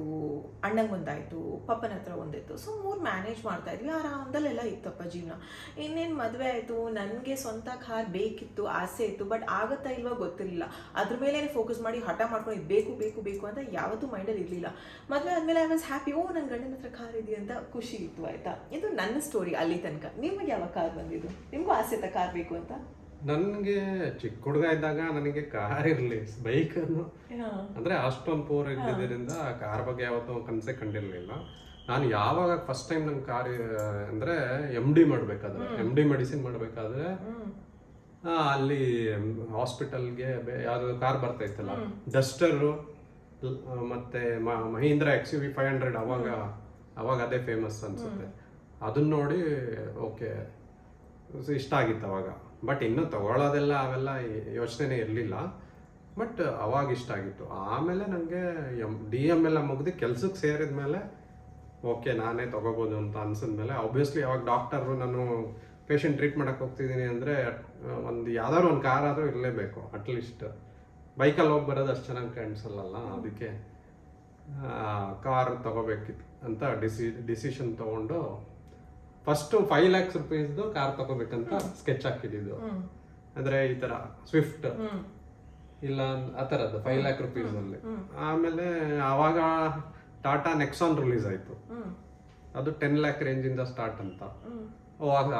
ಅಣ್ಣಂಗೆ ಒಂದಾಯಿತು, ಪಪ್ಪನ ಹತ್ರ ಒಂದಿತ್ತು. ಸೊ 3 ಮ್ಯಾನೇಜ್ ಮಾಡ್ತಾ ಇದ್ವಿ, ಆರಾಮದಲ್ಲೆಲ್ಲ ಇತ್ತಪ್ಪ ಜೀವನ. ಇನ್ನೇನು ಮದುವೆ ಆಯಿತು, ನನಗೆ ಸ್ವಂತ ಕಾರ್ ಬೇಕಿತ್ತು, ಆಸೆ ಇತ್ತು. ಬಟ್ ಆಗುತ್ತಾ ಇಲ್ವಾ ಗೊತ್ತಿರಲಿಲ್ಲ. ಅದ್ರ ಮೇಲೆ ಫೋಕಸ್ ಮಾಡಿ ಹಠ ಮಾಡ್ಕೊಂಡು ಇದು ಬೇಕು ಬೇಕು ಬೇಕು ಅಂತ ಯಾವತ್ತೂ ಮೈಂಡಲ್ಲಿ ಇರಲಿಲ್ಲ. ಮದುವೆ ಆದಮೇಲೆ ಐ ವಾಸ್ ಹ್ಯಾಪಿ, ನನ್ನ ಗಂಡನ ಹತ್ರ ಕಾರ್ ಇದೆಯಾ ಅಂತ ಖುಷಿ ಇತ್ತು, ಆಯಿತಾ? ಇದು ನನ್ನ ಸ್ಟೋರಿ ಅಲ್ಲಿ ತನಕ. ನಿಮಗೆ ಯಾವ ಕಾರ್ ಬಂದಿದ್ದು? ನಿಮಗೂ ಆಸೆ ಇತ್ತಾ ಕಾರ್ ಬೇಕು ಅಂತ? ನನಗೆ ಚಿಕ್ಕ ಹುಡುಗ ಇದ್ದಾಗ ನನಗೆ ಕಾರ್ ಇರಲಿ, ಬೈಕ್ ಅಂದ್ರೆ ಅಷ್ಟೊಂದು ಪೂರ್ ಇದ್ದಿದ್ದರಿಂದ ಕಾರ್ ಬಗ್ಗೆ ಯಾವತ್ತೂ ಕನಸೇ ಕಂಡಿರಲಿಲ್ಲ. ನಾನು ಯಾವಾಗ ಫಸ್ಟ್ ಟೈಮ್ ನನ್ನ ಕಾರ್ ಅಂದ್ರೆ MD ಮಾಡ್ಬೇಕಾದ್ರೆ, MD ಮೆಡಿಸಿನ್ ಮಾಡ್ಬೇಕಾದ್ರೆ ಅಲ್ಲಿ ಹಾಸ್ಪಿಟಲ್ಗೆ ಯಾವ್ದು ಕಾರ್ ಬರ್ತಾ ಇತ್ತಲ್ಲ, ಡಸ್ಟರು ಮತ್ತೆ ಮಹೀಂದ್ರ XUV 500, ಅವಾಗ ಅದೇ ಫೇಮಸ್ ಅನ್ಸುತ್ತೆ. ಅದನ್ನ ನೋಡಿ ಓಕೆ ಇಷ್ಟ ಆಗಿತ್ತು ಅವಾಗ. ಬಟ್ ಇನ್ನೂ ತಗೊಳ್ಳೋದೆಲ್ಲ ಅವೆಲ್ಲ ಯೋಚನೆ ಇರಲಿಲ್ಲ. ಬಟ್ ಅವಾಗ ಇಷ್ಟ ಆಗಿತ್ತು. ಆಮೇಲೆ ನನಗೆ DM ಎಲ್ಲ ಮುಗಿದು ಕೆಲ್ಸಕ್ಕೆ ಸೇರಿದ ಮೇಲೆ ಓಕೆ ನಾನೇ ತೊಗೋಬೋದು ಅಂತ ಅನ್ಸಿದ್ಮೇಲೆ, ಆಬ್ವಿಯಸ್ಲಿ ಅವಾಗ ಡಾಕ್ಟರು ನಾನು ಪೇಷಂಟ್ ಟ್ರೀಟ್ ಮಾಡೋಕ್ಕೆ ಹೋಗ್ತಿದ್ದೀನಿ ಅಂದರೆ ಯಾವ್ದಾದ್ರು ಒಂದು ಕಾರ್ ಆದರೂ ಇರಲೇಬೇಕು. ಅಟ್ಲೀಸ್ಟ್ ಬೈಕಲ್ಲಿ ಹೋಗಿ ಬರೋದು ಅಷ್ಟು ಚೆನ್ನಾಗಿ ಕಾಣಿಸಲ್ಲ, ಅದಕ್ಕೆ ಕಾರ್ ತೊಗೋಬೇಕಿತ್ತು ಅಂತ ಡಿಸಿಷನ್ ತೊಗೊಂಡು ಫಸ್ಟು 5 lakhs rupeesದು ಕಾರ್ ತಗೋಬೇಕಂತ ಸ್ಕೆಚ್ ಹಾಕಿದ್ದು. ಅಂದ್ರೆ ಈ ತರ ಸ್ವಿಫ್ಟ್ ಇಲ್ಲ ಆ ಥರದ್ದು 5 lakh rupees ಅಲ್ಲಿ. ಆಮೇಲೆ ಅವಾಗ ಟಾಟಾ ನೆಕ್ಸಾನ್ ರಿಲೀಸ್ ಆಯ್ತು, ಅದು 10 lakh ರೇಂಜ್ ಇಂದ ಸ್ಟಾರ್ಟ್ ಅಂತ.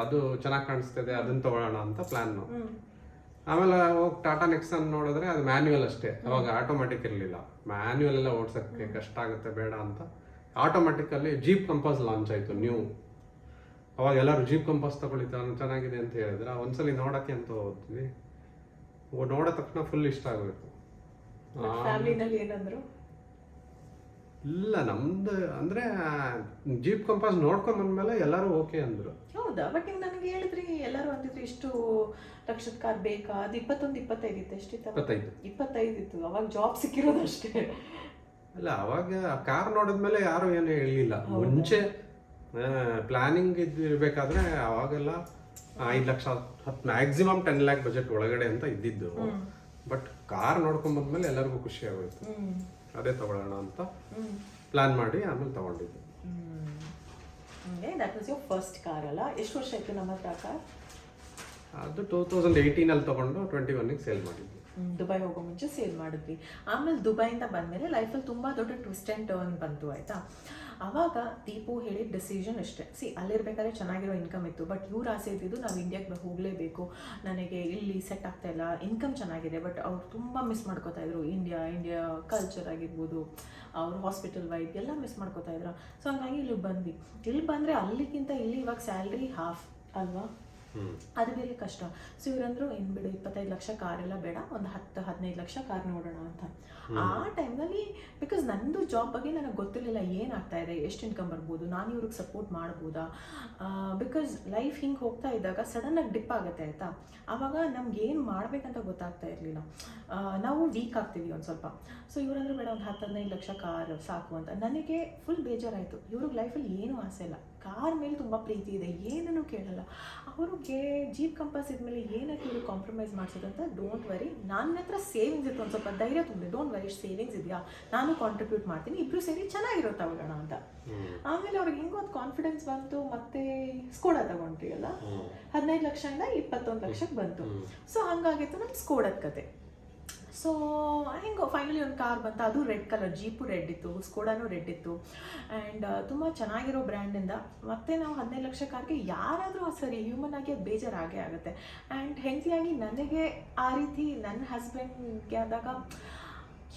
ಅದು ಚೆನ್ನಾಗಿ ಕಾಣಿಸ್ತಿದೆ, ಅದನ್ನ ತಗೊಳ್ಳೋಣ ಅಂತ ಪ್ಲಾನ್. ಆಮೇಲೆ ಹೋಗಿ ಟಾಟಾ ನೆಕ್ಸಾನ್ ನೋಡಿದ್ರೆ ಅದು ಮ್ಯಾನ್ಯುವಲ್ ಅಷ್ಟೇ, ಅವಾಗ ಆಟೋಮೆಟಿಕ್ ಇರಲಿಲ್ಲ. ಮ್ಯಾನ್ಯುವಲ್ ಎಲ್ಲ ಓಡಿಸೋಕ್ಕೆ ಕಷ್ಟ ಆಗುತ್ತೆ ಬೇಡ ಅಂತ ಆಟೋಮೆಟಿಕಲ್ಲಿ ಜೀಪ್ ಕಂಪಾಸ್ ಲಾಂಚ್ ಆಯಿತು ನ್ಯೂ. ಅವಾಗ ಎಲ್ಲರೂ ಜೀಪ್ ಕಂಪಾಸ್ ತಗೊಳ್ಳಿ ಚೆನ್ನಾಗಿದೆ ಅಂತ ಹೇಳಿದ್ರೆ ಒಂದ್ಸಲಿ ನೋಡೋಕ್ಕೆ ಅಂತ ಹೋದ್ವಿ. ನೋಡೋ ತಕ್ಷಣ ಫುಲ್ ಇಷ್ಟ ಆಗಬೇಕು. ಇಲ್ಲ ನಮ್ದು ಅಂದ್ರೆ ಜೀಪ್ ಕಂಪಾಸ್ ನೋಡ್ಕೊಂಡ್ ಬಂದ್ಮೇಲೆ ಎಲ್ಲರೂ ಓಕೆ ಅಂದ್ರು. ಹೌದಾ? ಬಟ್ ನೀವು ನನಗೆ ಹೇಳಿದ್ರಿ ಎಲ್ಲರೂ ಅಂದಿದ್ರು ಇಷ್ಟು ಲಕ್ಷದ ಕಾರ್ ಬೇಕಾ? ಅದು 21-25 ಇತ್ತು, ಎಷ್ಟಿತ್ತು? 25 ಇತ್ತು. ಅವಾಗ ಜಾಬ್ ಸಿಕ್ಕಿರೋದು ಅಷ್ಟೇ. ಅಲ್ಲ ಅವಾಗ ಕಾರ್ ನೋಡಿದ್ಮೇಲೆ ಯಾರು ಏನು ಹೇಳಿಲ್ಲ. ಮುಂಚೆ ಪ್ಲಾನಿಂಗ್ ಇರ್ಬೇಕಾದ್ರೆ ಅವಾಗೆಲ್ಲ 5 ಲಕ್ಷ ಮ್ಯಾಕ್ಸಿಮಮ್ 10 lakh ಬಜೆಟ್ ಒಳಗಡೆ ಅಂತ ಇದ್ದಿದ್ದು. ಬಟ್ ಕಾರ್ ನೋಡ್ಕೊಂಡ್ ಬಂದ್ಮೇಲೆ ಎಲ್ಲರಿಗೂ ಖುಷಿ ಆಗೋಯ್ತು, ಅದೇ ತಗೊಳ್ಳೋಣ ಅಂತ ಪ್ಲಾನ್ ಮಾಡಿ ಆಮೇಲೆ ತಗೊಂಡಿದ್ದು. That was your first car ಅಲ್ಲ? ಎಷ್ಟು ವರ್ಷ ಆಯ್ತು ನಮ್ಮ ಹತ್ರ ಕಾರ್? ಅದು 2018 ಅಲ್ಲಿ ತಗೊಂಡು 21ಗೆ ಸೇಲ್ ಮಾಡಿದ್ವಿ. ದುಬೈ ಹೋಗೋ ಮುಂಚೆ ಸೇಲ್ ಮಾಡಿದ್ವಿ. ಆಮೇಲೆ ದುಬೈಯಿಂದ ಬಂದಮೇಲೆ ಲೈಫಲ್ಲಿ ತುಂಬ ದೊಡ್ಡ ಟ್ವಿಸ್ಟ್ ಆ್ಯಂಡ್ ಟರ್ನ್ ಬಂತು, ಆಯಿತಾ? ಆವಾಗ ದೀಪು ಹೇಳಿದ ಡಿಸಿಷನ್ ಅಷ್ಟೇ. ಅಲ್ಲಿರ್ಬೇಕಾದ್ರೆ ಚೆನ್ನಾಗಿರೋ ಇನ್ಕಮ್ ಇತ್ತು, ಬಟ್ ಇವ್ರ ಆಸೆ ಇದ್ದಿದ್ದು ನಾವು ಇಂಡಿಯಾಗೆ ಹೋಗಲೇಬೇಕು, ನನಗೆ ಇಲ್ಲಿ ಸೆಟ್ ಆಗ್ತಾ ಇಲ್ಲ, ಇನ್ಕಮ್ ಚೆನ್ನಾಗಿದೆ, ಬಟ್ ಅವ್ರು ತುಂಬ ಮಿಸ್ ಮಾಡ್ಕೋತಾ ಇದ್ರು ಇಂಡಿಯಾ ಕಲ್ಚರ್ ಆಗಿರ್ಬೋದು, ಅವ್ರ ಹಾಸ್ಪಿಟಲ್ ವೈಬ್ ಎಲ್ಲ ಮಿಸ್ ಮಾಡ್ಕೋತಾ ಇದ್ರು. ಸೊ ಹಂಗಾಗಿ ಇಲ್ಲಿ ಬಂದ್ವಿ. ಇಲ್ಲಿ ಬಂದರೆ ಅಲ್ಲಿಗಿಂತ ಇಲ್ಲಿ ಇವಾಗ ಸ್ಯಾಲ್ರಿ ಹಾಫ್ ಅಲ್ವಾ? ಅದು ಬೇರೆ ಕಷ್ಟ. ಸೊ ಇವರಂದ್ರು ಏನು ಬಿಡು 25 ಲಕ್ಷ ಕಾರೆಲ್ಲ ಬೇಡ, ಒಂದು 10-15 ಲಕ್ಷ ಕಾರ್ ನೋಡೋಣ ಅಂತ. ಆ ಟೈಮ್ನಲ್ಲಿ ಬಿಕಾಸ್ ನಂದು ಜಾಬ್ ಬಗ್ಗೆ ನನಗೆ ಗೊತ್ತಿರಲಿಲ್ಲ ಏನಾಗ್ತಾ ಇದೆ, ಎಷ್ಟು ಇನ್ಕಮ್ ಬರ್ಬೋದು, ನಾನು ಇವ್ರಿಗೆ ಸಪೋರ್ಟ್ ಮಾಡ್ಬೋದಾ. ಬಿಕಾಸ್ ಲೈಫ್ ಹಿಂಗೆ ಹೋಗ್ತಾ ಇದ್ದಾಗ ಸಡನ್ನಾಗಿ ಡಿಪ್ ಆಗುತ್ತೆ ಆಯಿತಾ. ಆವಾಗ ನಮ್ಗೆ ಏನು ಮಾಡಬೇಕಂತ ಗೊತ್ತಾಗ್ತಾ ಇರಲಿಲ್ಲ, ನಾವು ವೀಕ್ ಆಗ್ತೀವಿ ಒಂದು ಸ್ವಲ್ಪ. ಸೊ ಇವರಂದ್ರೆ ಬೇಡ ಒಂದು 10-15 ಲಕ್ಷ ಕಾರ್ ಸಾಕು ಅಂತ. ನನಗೆ ಫುಲ್ ಬೇಜಾರಾಯಿತು. ಇವ್ರಿಗೆ ಲೈಫಲ್ಲಿ ಏನೂ ಆಸೆ ಇಲ್ಲ, ಕಾರ್ ಮೇಲೆ ತುಂಬ ಪ್ರೀತಿ ಇದೆ, ಏನೂ ಕೇಳಲ್ಲ. ಅವ್ರಿಗೆ ಜೀಪ್ ಕಂಪಾಸ್ ಇದ್ಮೇಲೆ ಏನಕ್ಕೆ ಇವ್ರಿಗೆ ಕಾಂಪ್ರಮೈಸ್ ಮಾಡಿಸೋದು ಅಂತ. ಡೋಂಟ್ ವರಿ, ನನ್ನ ಹತ್ರ ಸೇವಿಂಗ್ಸ್ ಇತ್ತು, ಒಂದು ಸ್ವಲ್ಪ ಧೈರ್ಯ ತುಂಬಿದೆ. ಡೋಂಟ್ ವರಿ, ಸೇವಿಂಗ್ಸ್ ಇದೆಯಾ, ನಾನು ಕಾಂಟ್ರಿಬ್ಯೂಟ್ ಮಾಡ್ತೀನಿ, ಇಬ್ಬರು ಸೇರಿ ಚೆನ್ನಾಗಿರೋ ತಗೊಳ್ಳೋಣ ಅಂತ. ಆಮೇಲೆ ಅವ್ರಿಗೆ ಹೆಂಗೋ ಒಂದು ಕಾನ್ಫಿಡೆನ್ಸ್ ಬಂತು. ಮತ್ತೆ ಸ್ಕೋಡಾ ತಗೊಂಡ್ರಿ ಅಲ್ಲ, 15 ಲಕ್ಷದಿಂದ 21 ಲಕ್ಷಕ್ಕೆ ಬಂತು. ಸೊ ಹಂಗಾಗಿತ್ತು ನಮ್ಮ ಸ್ಕೋಡದ ಕತೆ. ಸೊ ಹೆಂಗೋ ಫೈನಲಿ ಒಂದು ಕಾರ್ ಬಂತು, ಅದು ರೆಡ್ ಕಲರ್, ಜೀಪು ರೆಡ್ ಇತ್ತು, ಸ್ಕೋಡಾನು ರೆಡ್ ಇತ್ತು. ಆ್ಯಂಡ್ ತುಂಬ ಚೆನ್ನಾಗಿರೋ ಬ್ರ್ಯಾಂಡಿಂದ. ಮತ್ತು ನಾವು 15 ಲಕ್ಷ ಕಾರ್ಗೆ ಯಾರಾದರೂ ಸರಿ ಹ್ಯೂಮನ್ ಆಗಿ ಅದು ಬೇಜಾರಾಗೇ ಆಗುತ್ತೆ. ಆ್ಯಂಡ್ ಹೆಂಡತಿಯಾಗಿ ನನಗೆ ಆ ರೀತಿ ನನ್ನ ಹಸ್ಬೆಂಡ್ಗೆ ಆದಾಗ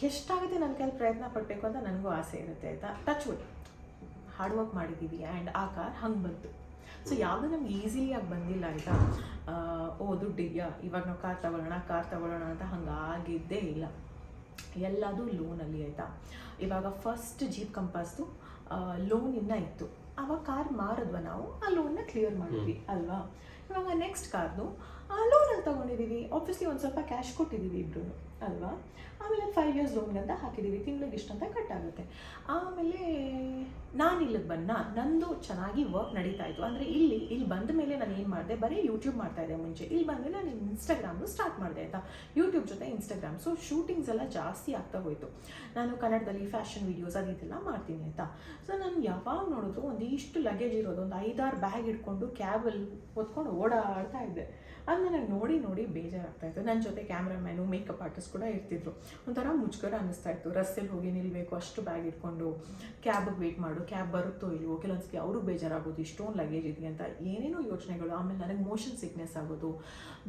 ಎಷ್ಟಾಗುತ್ತೆ ನನ್ನ ಕೈಲಿ ಪ್ರಯತ್ನ ಪಡಬೇಕು ಅಂತ ನನಗೂ ಆಸೆ ಇರುತ್ತೆ ಆಯಿತಾ. ಟಚ್ ವುಡ್ ಹಾರ್ಡ್ ವರ್ಕ್ ಮಾಡಿದ್ದೀವಿ ಆ್ಯಂಡ್ ಆ ಕಾರ್ ಹಂಗೆ ಬಂತು. ಸೊ ಯಾವುದೂ ನಮ್ಗೆ ಈಸಿಲಿಯಾಗಿ ಬಂದಿಲ್ಲ ಆಯಿತಾ. ದುಡ್ಡಿದೆಯಾ ಇವಾಗ ನಾವು ಕಾರ್ ತಗೊಳ್ಳೋಣ ಅಂತ ಹಂಗಾಗಿದ್ದೇ ಇಲ್ಲ. ಎಲ್ಲದೂ ಲೋನಲ್ಲಿ ಆಯಿತಾ. ಇವಾಗ ಫಸ್ಟ್ ಜೀಪ್ ಕಂಪಾಸ್ದು ಲೋನ್ ಇನ್ನೂ ಇತ್ತು. ಆವಾಗ ಕಾರ್ ಮಾರಿದ್ವ ನಾವು, ಆ ಲೋನ್ನ ಕ್ಲಿಯರ್ ಮಾಡಿದ್ವಿ ಅಲ್ವಾ. ಇವಾಗ ನೆಕ್ಸ್ಟ್ ಕಾರ್ದು ಲೋನಲ್ಲಿ ತೊಗೊಂಡಿದ್ದೀವಿ. ಆಬ್ವಿಯಸ್ಲಿ ಒಂದು ಸ್ವಲ್ಪ ಕ್ಯಾಶ್ ಕೊಟ್ಟಿದ್ದೀವಿ ಇಬ್ಬರು ಅಲ್ವಾ. ಆಮೇಲೆ 5 years ಲೋನ್ಗಂತ ಹಾಕಿದ್ದೀವಿ, ತಿಂಗಳಿಗೆ ಇಷ್ಟಂತ ಕಟ್ ಆಗುತ್ತೆ. ಆಮೇಲೆ ನಾನು ಇಲ್ಲಿಗೆ ನಂದು ಚೆನ್ನಾಗಿ ವರ್ಕ್ ನಡೀತಾ ಇತ್ತು. ಅಂದರೆ ಇಲ್ಲಿ ಬಂದ ಮೇಲೆ ನಾನು ಏನು ಮಾಡಿದೆ, ಬರೀ ಯೂಟ್ಯೂಬ್ ಮಾಡ್ತಾಯಿದ್ದೆ ಮುಂಚೆ. ಇಲ್ಲಿ ಬಂದರೆ ನಾನು ಇನ್ಸ್ಟಾಗ್ರಾಮ್ನು ಸ್ಟಾರ್ಟ್ ಮಾಡಿದೆ ಆಯಿತಾ. ಯೂಟ್ಯೂಬ್ ಜೊತೆ ಇನ್ಸ್ಟಾಗ್ರಾಮ್. ಸೊ ಶೂಟಿಂಗ್ಸ್ ಎಲ್ಲ ಜಾಸ್ತಿ ಆಗ್ತಾ ಹೋಯಿತು. ನಾನು ಕನ್ನಡದಲ್ಲಿ ಫ್ಯಾಷನ್ ವೀಡಿಯೋಸ್ ಅದೆಲ್ಲ ಮಾಡ್ತೀನಿ ಆಯಿತಾ. ಸೊ ನಾನು ಯಾವಾಗ ನೋಡಿದ್ರು ಒಂದಿಷ್ಟು ಲಗೇಜ್ ಇರೋದು, ಒಂದು 5-6 ಬ್ಯಾಗ್ ಇಟ್ಕೊಂಡು ಕ್ಯಾಬಲ್ಲಿ ಹೊತ್ಕೊಂಡು ಓಡಾಡ್ತಾ ಇದ್ದೆ. ಅದು ನನಗೆ ನೋಡಿ ಬೇಜಾರಾಗ್ತಾಯಿತ್ತು. ನನ್ನ ಜೊತೆ ಕ್ಯಾಮ್ರಾಮ್ಯಾನು, ಮೇಕಪ್ ಆರ್ಟಿಸ್ಟ್ ಕೂಡ ಇರ್ತಿದ್ರು. ಒಂಥರ ಮುಜುಗರ ಅನ್ನಿಸ್ತಾ ಇತ್ತು. ರಸ್ತೆಯಲ್ಲಿ ಹೋಗಿ ನಿಲ್ಲಬೇಕು, ಅಷ್ಟು ಬ್ಯಾಗ್ ಇಟ್ಕೊಂಡು ಕ್ಯಾಬಿಗೆ ವೆಯ್ಟ್ ಮಾಡು, ಕ್ಯಾಬ್ ಬರುತ್ತೋ ಇಲ್ವೋ, ಕೆಲವೊಂದ್ಸತಿ ಅವ್ರಿಗೆ ಬೇಜಾರಾಗೋದು, ಇಷ್ಟೊಂದು ಲಗೇಜ್ ಇದೆಯಾ ಅಂತ ಏನೇನೋ ಯೋಚನೆಗಳು. ಆಮೇಲೆ ನನಗೆ ಮೋಷನ್ ಸಿಕ್ನೆಸ್ ಆಗೋದು,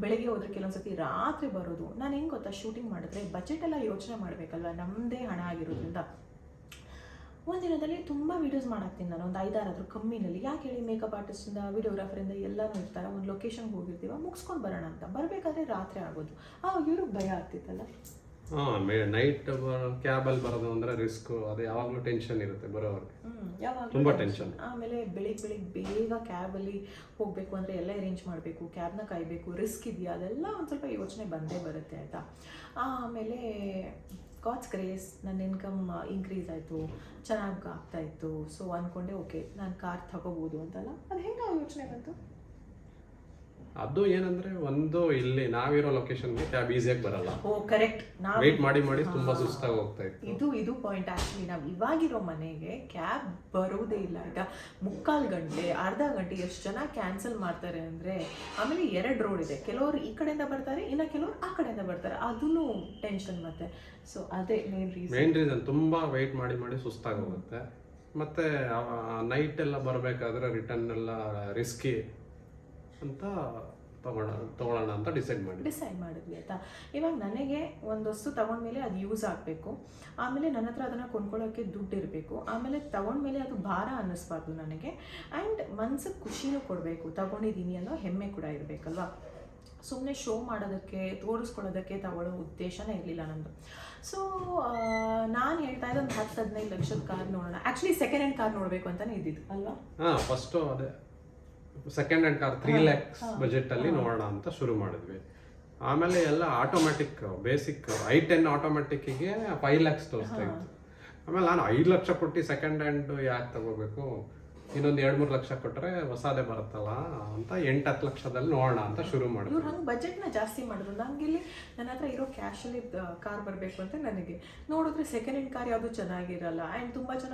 ಬೆಳಗ್ಗೆ ಹೋದರೆ ಕೆಲವೊಂದ್ಸತಿ ರಾತ್ರಿ ಬರೋದು. ನಾನು ಹೆಂಗೆ ಗೊತ್ತಾ, ಶೂಟಿಂಗ್ ಮಾಡಿದ್ರೆ ಬಜೆಟ್ ಎಲ್ಲ ಯೋಚನೆ ಮಾಡಬೇಕಲ್ವ, ನಮ್ಮದೇ ಹಣ ಆಗಿರೋದ್ರಿಂದ ಒಂದಿನದಲ್ಲಿ ತುಂಬ ವೀಡಿಯೋಸ್ ಮಾಡಾಕ್ತೀನಿ ನಾನು, ಒಂದು 5-6 ಆದರೂ ಕಮ್ಮಿನಲ್ಲಿ. ಯಾಕೆ ಹೇಳಿ, ಮೇಕಪ್ ಆರ್ಟಿಸ್ಟಿಂದ, ವೀಡಿಯೋಗ್ರಾಫರಿಂದ ಎಲ್ಲನೂ ಇರ್ತಾರೆ. ಒಂದು ಲೊಕೇಶನ್ಗೆ ಹೋಗಿರ್ತೀವ, ಮುಗಿಸ್ಕೊಂಡು ಬರೋಣ ಅಂತ ಬರಬೇಕಾದ್ರೆ ರಾತ್ರಿ ಆಗೋದು. ಇವ್ರಿಗೆ ಭಯ ಆಗ್ತಿತ್ತಲ್ಲ. ನೈಟ್ ಕ್ಯಾಬಲ್ಲಿ ಬರೋದು ಅಂದರೆ ರಿಸ್ಕ್, ಅದು ಯಾವಾಗಲೂ ಟೆನ್ಷನ್ ಇರುತ್ತೆ ಬರೋವ್ರಿಗೆ, ಯಾವಾಗ ತುಂಬ ಟೆನ್ಷನ್. ಆಮೇಲೆ ಬೆಳಿಗ್ಗೆ ಬೇಗ ಕ್ಯಾಬಲ್ಲಿ ಹೋಗಬೇಕು ಅಂದರೆ ಎಲ್ಲ ಅರೇಂಜ್ ಮಾಡಬೇಕು, ಕ್ಯಾಬ್ನ ಕಾಯಬೇಕು, ರಿಸ್ಕ್ ಇದೆಯಾ, ಅದೆಲ್ಲ ಒಂದು ಸ್ವಲ್ಪ ಯೋಚನೆ ಬಂದೇ ಬರುತ್ತೆ ಆಯಿತಾ. ಆಮೇಲೆ ಗಾಡ್ಸ್ ಗ್ರೇಸ್ ನನ್ನ ಇನ್ಕಮ್ ಇನ್ಕ್ರೀಸ್ ಆಯಿತು, ಚೆನ್ನಾಗಿ ಆಗ್ತಾಯಿತ್ತು. ಸೊ ಅಂದ್ಕೊಂಡೆ ಓಕೆ ನಾನು ಕಾರ್ ತಗೋಬೋದು ಅಂತಲ್ಲ. ಅದು ಹೆಂಗೆ ಯೋಚನೆ ಬಂತು? ಅದು ಏನಂದ್ರೆ, ಒಂದು ಇಲ್ಲಿ ನಾವಿರೋ ಲೊಕೇಶನ್ಗೆ ಕ್ಯಾಬ್ ಈಸಿಯಾಗಿ ಬರಲ್ಲ. ಕರೆಕ್ಟ್. ವೇಟ್ ಮಾಡಿ ತುಂಬಾ ಸುಸ್ತಾಗಿ ಹೋಗ್ತಾ ಇತ್ತು. ಇದು ಪಾಯಿಂಟ್. ಆಕ್ಚುಲಿ ನಾವು ಇವಾಗಿರೋ ಮನೆಗೆ ಕ್ಯಾಬ್ ಬರೋದೇ ಇಲ್ಲ ಈಗ. 3/4 ಗಂಟೆ, ಅರ್ಧ ಗಂಟೆ ಎಷ್ಟು ಜನ ಕ್ಯಾನ್ಸಲ್ ಮಾಡ್ತಾರೆ ಅಂದರೆ. ಆಮೇಲೆ 2 ರೋಡ್ ಇದೆ, ಕೆಲವರು ಈ ಕಡೆಯಿಂದ ಬರ್ತಾರೆ, ಇನ್ನು ಕೆಲವರು ಆ ಕಡೆಯಿಂದ ಬರ್ತಾರೆ, ಅದೂ ಟೆನ್ಷನ್. ಮತ್ತೆ ಸೊ ಅದೇ ಮೇನ್ ರೀಸನ್. ತುಂಬಾ ವೇಟ್ ಮಾಡಿ ಸುಸ್ತಾಗಿ ಹೋಗುತ್ತೆ. ಮತ್ತೆ ನೈಟ್ ಎಲ್ಲ ಬರಬೇಕಾದ್ರೆ ರಿಟರ್ನ್ ಎಲ್ಲ ರಿಸ್ಕಿ ಅಂತ ತಗೊಳ್ಳೋಣ ಅಂತ ಡಿಸೈಡ್ ಮಾಡಿದ್ವಿ ಆಯಿತಾ. ಇವಾಗ ನನಗೆ ಒಂದು ವಸ್ತು ತಗೊಂಡ್ಮೇಲೆ ಅದು ಯೂಸ್ ಆಗಬೇಕು. ಆಮೇಲೆ ನನ್ನ ಹತ್ರ ಅದನ್ನು ಕೊಂಡ್ಕೊಳ್ಳೋಕ್ಕೆ ದುಡ್ಡು ಇರಬೇಕು. ಆಮೇಲೆ ತಗೊಂಡ್ಮೇಲೆ ಅದು ಭಾರ ಅನ್ನಿಸ್ಬಾರ್ದು ನನಗೆ. ಆ್ಯಂಡ್ ಮನ್ಸಿಗೆ ಖುಷಿನೂ ಕೊಡಬೇಕು, ತಗೊಂಡಿದ್ದೀನಿ ಅನ್ನೋ ಹೆಮ್ಮೆ ಕೂಡ ಇರಬೇಕಲ್ವ. ಸುಮ್ಮನೆ ಶೋ ಮಾಡೋದಕ್ಕೆ, ತೋರಿಸ್ಕೊಳ್ಳೋದಕ್ಕೆ ತಗೊಳ್ಳೋ ಉದ್ದೇಶನೇ ಇರಲಿಲ್ಲ ನಂದು. ಸೊ ನಾನು ಹೇಳ್ತಾ ಇದ್ದೆ ಒಂದು 10-15 ಲಕ್ಷದ ಕಾರ್ ನೋಡೋಣ. ಆ್ಯಕ್ಚುಲಿ ಸೆಕೆಂಡ್ ಹ್ಯಾಂಡ್ ಕಾರ್ ನೋಡಬೇಕು ಅಂತಲೇ ಇದ್ದಿದ್ದು ಅಲ್ವಾ. ಫಸ್ಟು ಅದೇ second hand car 3 lakhs budget ಅಲ್ಲಿ ನೋಡೋಣ ಅಂತ ಶುರು ಮಾಡಿದ್ವಿ. ಆಮೇಲೆ ಎಲ್ಲ ಆಟೋಮ್ಯಾಟಿಕ್, ಬೇಸಿಕ್ i10 ಆಟೋಮ್ಯಾಟಿಕ್ಗೆ 5 lakhs ತೋರಿಸ್ತಾ ಇತ್ತು. ಆಮೇಲೆ ನಾನು 5 ಲಕ್ಷ ಕೊಟ್ಟು ಸೆಕೆಂಡ್ ಹ್ಯಾಂಡ್ ಯಾಕೆ ತಗೋಬೇಕು, ಇನ್ನೊಂದು 2-3 ಲಕ್ಷ ಕೊಟ್ಟರೆ ಹೊಸದೇ ಬರುತ್ತಲ್ಲ ಅಂತ 8-10 ಲಕ್ಷದಲ್ಲಿ ನೋಡೋಣ ಅಂತ ಶುರು ಮಾಡಿದ್ವಿ. ಇವ್ರು ಹಂಗೆ ಬಜೆಟ್ನ ಜಾಸ್ತಿ ಮಾಡಿದ್ರು. ನನಗೆ ಇಲ್ಲಿ ನನ್ನ ಹತ್ರ ಇರೋ ಕ್ಯಾಶಲ್ಲಿ ಕಾರ್ ಬರಬೇಕು ಅಂತ ನನಗೆ ನೋಡಿದ್ರೆ ಸೆಕೆಂಡ್ ಹ್ಯಾಂಡ್ ಕಾರ್ ಯಾವುದು ಚೆನ್ನಾಗಿರಲ್ಲ. ಆ್ಯಂಡ್ ತುಂಬ ಜನ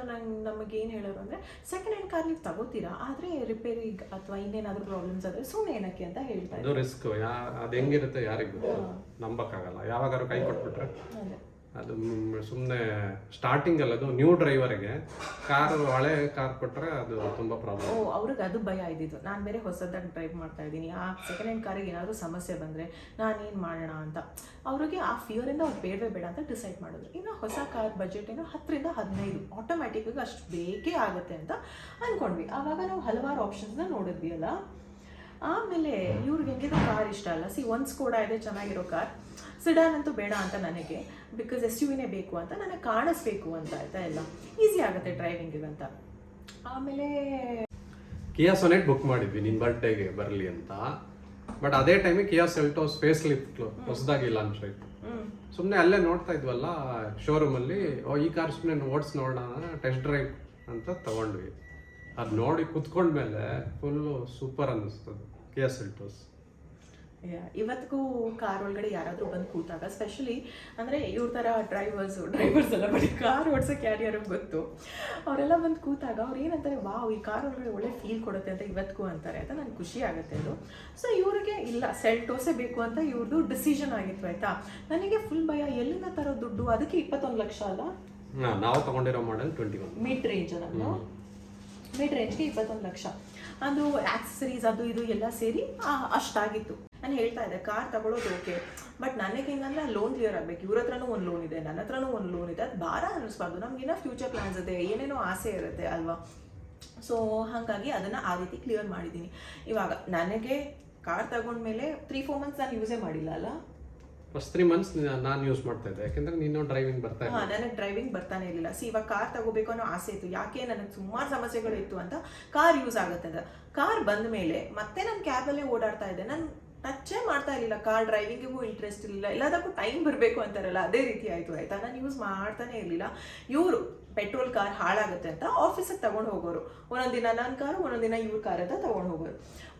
ನಮಗೆ ಏನು ಹೇಳೋರು ಅಂದರೆ, ಸೆಕೆಂಡ್ ಹ್ಯಾಂಡ್ ಕಾರ್ ನೀವು ತಗೋತೀರಾ, ಆದರೆ ರಿಪೇರಿ ಅಥವಾ ಇನ್ನೇನಾದರೂ ಪ್ರಾಬ್ಲಮ್ಸ್ ಆದರೆ ಸುಮ್ಮನೆ ಏನಕ್ಕೆ ಅಂತ ಹೇಳ್ತಾ ಇದ್ದಾರೆ. ಅದು ರಿಸ್ಕ್, ಅದು ಹೆಂಗಿರುತ್ತೆ ಯಾರಿಗೆ ಗೊತ್ತು, ನಂಬಕ್ಕಾಗಲ್ಲ. ಯಾವಾಗಾರು ಕೈ ಕೊಟ್ಬಿಟ್ರೆ ಅದು ಸುಮ್ಮನೆ ಸ್ಟಾರ್ಟಿಂಗ್ ಅಲ್ಲ. ಅದು ನ್ಯೂ ಡ್ರೈವರ್ಗೆ ಹಳೆ ಕಾರ್ ಕೊಟ್ಟರೆ ಅದು ತುಂಬ ಪ್ರಾಬ್ಲಮ್. ಅವ್ರಿಗೆ ಅದು ಭಯ ಇದ್ದಿದ್ದು. ನಾನು ಬೇರೆ ಹೊಸದಾಗಿ ಡ್ರೈವ್ ಮಾಡ್ತಾ ಇದ್ದೀನಿ, ಆ ಸೆಕೆಂಡ್ ಹ್ಯಾಂಡ್ ಕಾರಿಗೆ ಏನಾದರೂ ಸಮಸ್ಯೆ ಬಂದರೆ ನಾನೇನು ಮಾಡೋಣ ಅಂತ. ಅವ್ರಿಗೆ ಆ ಫಿಯರಿಂದ ಅವ್ರು ಬೇಡ ಅಂತ ಡಿಸೈಡ್ ಮಾಡಿದ್ರು. ಇನ್ನು ಹೊಸ ಕಾರ್ ಬಜೆಟ್ ಏನೋ 10-15 ಆಟೋಮ್ಯಾಟಿಕ್ಕಾಗಿ ಅಷ್ಟು ಬೇಕೇ ಆಗುತ್ತೆ ಅಂತ ಅಂದ್ಕೊಂಡ್ವಿ. ಆವಾಗ ನಾವು ಹಲವಾರು ಆಪ್ಷನ್ಸ್ನ ನೋಡಿದ್ವಿ ಅಲ್ಲ. ಆಮೇಲೆ ಇವ್ರಿಗೆ ಹೆಂಗಿದ್ರು ಕಾರ್ ಇಷ್ಟ ಅಲ್ಲ. ಒಂದು ಸ್ಕೋಡಾ ಇದೆ ಚೆನ್ನಾಗಿರೋ ಕಾರ್, ಸಿಡಾನ್ ಅಂತೂ ಬೇಡ ಅಂತ ನನಗೆ, ಬಿಕಾಸ್ SUVನೇ ಬೇಕು ಅಂತ, ನನಗೆ ಕಾಣಿಸ್ಬೇಕು ಅಂತ ಆಯ್ತಾ, ಎಲ್ಲ ಈಸಿ ಆಗುತ್ತೆ ಡ್ರೈವಿಂಗಿಗೆ ಅಂತ. ಆಮೇಲೆ ಕಿಯಾ ಸೊನೆಟ್ ಬುಕ್ ಮಾಡಿದ್ವಿ ನಿನ್ನ ಬರ್ಡೇಗೆ ಬರಲಿ ಅಂತ. ಬಟ್ ಅದೇ ಟೈಮಿಗೆ ಕಿಯಾ ಸೆಲ್ಟೋಸ್ ಫೇಸ್ ಲಿಫ್ಟ್ ಹೊಸದಾಗಿ ಲಾಂಚ್ ಆಯಿತು. ಸುಮ್ಮನೆ ಅಲ್ಲೇ ನೋಡ್ತಾ ಇದ್ವಲ್ಲ ಶೋರೂಮಲ್ಲಿ, ಈ ಕಾರ್ ಸುಮ್ಮನೆ ಓಡಿಸಿ ನೋಡೋಣ ಟೆಸ್ಟ್ ಡ್ರೈವ್ ಅಂತ ತಗೊಂಡ್ವಿ. ಅದು ನೋಡಿ ಕುತ್ಕೊಂಡ್ಮೇಲೆ ಫುಲ್ಲು ಸೂಪರ್ ಅನ್ನಿಸ್ತದೆ ಕಿಯಾ ಸೆಲ್ಟೋಸ್. ಇವತ್ತಿಗೂ ಕಾರ್ ಒಳಗಡೆ ಯಾರಾದರೂ ಬಂದು ಕೂತಾಗ, ಸ್ಪೆಷಲಿ ಅಂದರೆ ಇವ್ರ ಥರ ಡ್ರೈವರ್ಸ್ ಎಲ್ಲ ಬರೀ ಕಾರ್ ಓಡಿಸೋಕೆ ಯಾರ್ಯಾರಿಗೆ ಗೊತ್ತು, ಅವರೆಲ್ಲ ಬಂದು ಕೂತಾಗ ಅವ್ರು ಏನಂತಾರೆ, ವಾವ್ ಈ ಕಾರ್ ಒಳಗಡೆ ಒಳ್ಳೆ ಫೀಲ್ ಕೊಡುತ್ತೆ ಅಂತ ಇವತ್ತಿಗೂ ಅಂತಾರೆ ಆಯಿತಾ. ನನಗೆ ಖುಷಿ ಆಗುತ್ತೆ ಅದು. ಸೊ ಇವ್ರಿಗೆ ಇಲ್ಲ ಸೆಲ್ಟೋಸೇ ಬೇಕು ಅಂತ ಇವ್ರದ್ದು ಡಿಸಿಷನ್ ಆಗಿತ್ತು ಆಯಿತಾ. ನನಗೆ ಫುಲ್ ಭಯ, ಎಲ್ಲಿಂದ ತರೋ ದುಡ್ಡು, ಅದಕ್ಕೆ 21 ಲಕ್ಷ ಅಲ್ಲ ನಾವು ತಗೊಂಡಿರೋ ಮಾಡೆಲ್ 21 ಮಿಡ್ ರೇಂಜ್. ಮಿಡ್ ರೇಂಜ್ಗೆ 21 ಲಕ್ಷ. ಅದು ಆಕ್ಸೆಸರೀಸ್ ಅದು ಇದು ಎಲ್ಲ ಸೇರಿ ಅಷ್ಟಾಗಿತ್ತು. ನಾನು ಹೇಳ್ತಾ ಇದ್ದೆ ಕಾರ್ ತಗೊಳ್ಳೋದು ಓಕೆ, ಬಟ್ ನನಗೆ ಹೆಂಗಂದ್ರೆ ಲೋನ್ ಕ್ಲಿಯರ್ ಆಗಬೇಕು. ಇವ್ರ ಹತ್ರನೂ ಒಂದು ಲೋನ್ ಇದೆ, ನನ್ನ ಹತ್ರನೂ ಒಂದು ಲೋನ್ ಇದೆ. ಅದು ಭಾರ ಅನ್ನಿಸ್ಬಾರ್ದು. ನಮಗೇನೋ ಫ್ಯೂಚರ್ ಪ್ಲಾನ್ಸ್ ಇದೆ, ಏನೇನೋ ಆಸೆ ಇರುತ್ತೆ ಅಲ್ವಾ. ಸೊ ಹಾಗಾಗಿ ಅದನ್ನು ಆ ರೀತಿ ಕ್ಲಿಯರ್ ಮಾಡಿದ್ದೀನಿ. ಇವಾಗ ನನಗೆ ಕಾರ್ ತಗೊಂಡ್ಮೇಲೆ 3-4 ಮಂತ್ಸ್ ನಾನು ಯೂಸೇ ಮಾಡಿಲ್ಲ ಅಲ್ಲ. ಫಸ್ಟ್ 3 ಮಂತ್ಸ್ ನಾನು ಯೂಸ್ ಮಾಡ್ತಾ ಇದ್ದೆ, ಯಾಕೆಂದ್ರೆ ನೀನು ಡ್ರೈವಿಂಗ್ ಬರ್ತಾ ಇಲ್ಲ. ನನಗೆ ಡ್ರೈವಿಂಗ್ ಬರ್ತಾನೆ ಇರಲಿಲ್ಲ. ಇವಾಗ ಕಾರ್ ತಗೋಬೇಕು ಅನ್ನೋ ಆಸೆ ಇತ್ತು. ಯಾಕೆ ನನಗೆ ಸುಮಾರು ಸಮಸ್ಯೆಗಳು ಇತ್ತು ಅಂತ ಕಾರ್ ಯೂಸ್ ಆಗುತ್ತೆ ಅಂತ. ಕಾರ್ ಬಂದ ಮೇಲೆ ಮತ್ತೆ ನಾನು ಕ್ಯಾಬಲ್ಲೇ ಓಡಾಡ್ತಾ ಇದ್ದೆ. ನಾನು ಟಚ್ಚೇ ಮಾಡ್ತಾ ಇರಲಿಲ್ಲ. ಕಾರ್ ಡ್ರೈವಿಂಗಿಗೂ ಇಂಟ್ರೆಸ್ಟ್ ಇರಲಿಲ್ಲ. ಎಲ್ಲದಕ್ಕೂ ಟೈಮ್ ಬರಬೇಕು ಅಂತಾರಲ್ಲ, ಅದೇ ರೀತಿ ಆಯಿತು ಆಯಿತಾ. ನಾನು ಯೂಸ್ ಮಾಡ್ತಾನೆ ಇರಲಿಲ್ಲ. ಇವರು ಪೆಟ್ರೋಲ್ ಕಾರ್ ಹಾಳಾಗುತ್ತೆ ಅಂತ ಆಫೀಸಿಗೆ ತಗೊಂಡು ಹೋಗೋರು. ಒಂದೊಂದು ದಿನ ನನ್ನ ಕಾರು, ಒಂದೊಂದು ದಿನ ಇವ್ರ ಕಾರ್ ಅಂತ ತಗೊಂಡು ಹೋಗೋರು.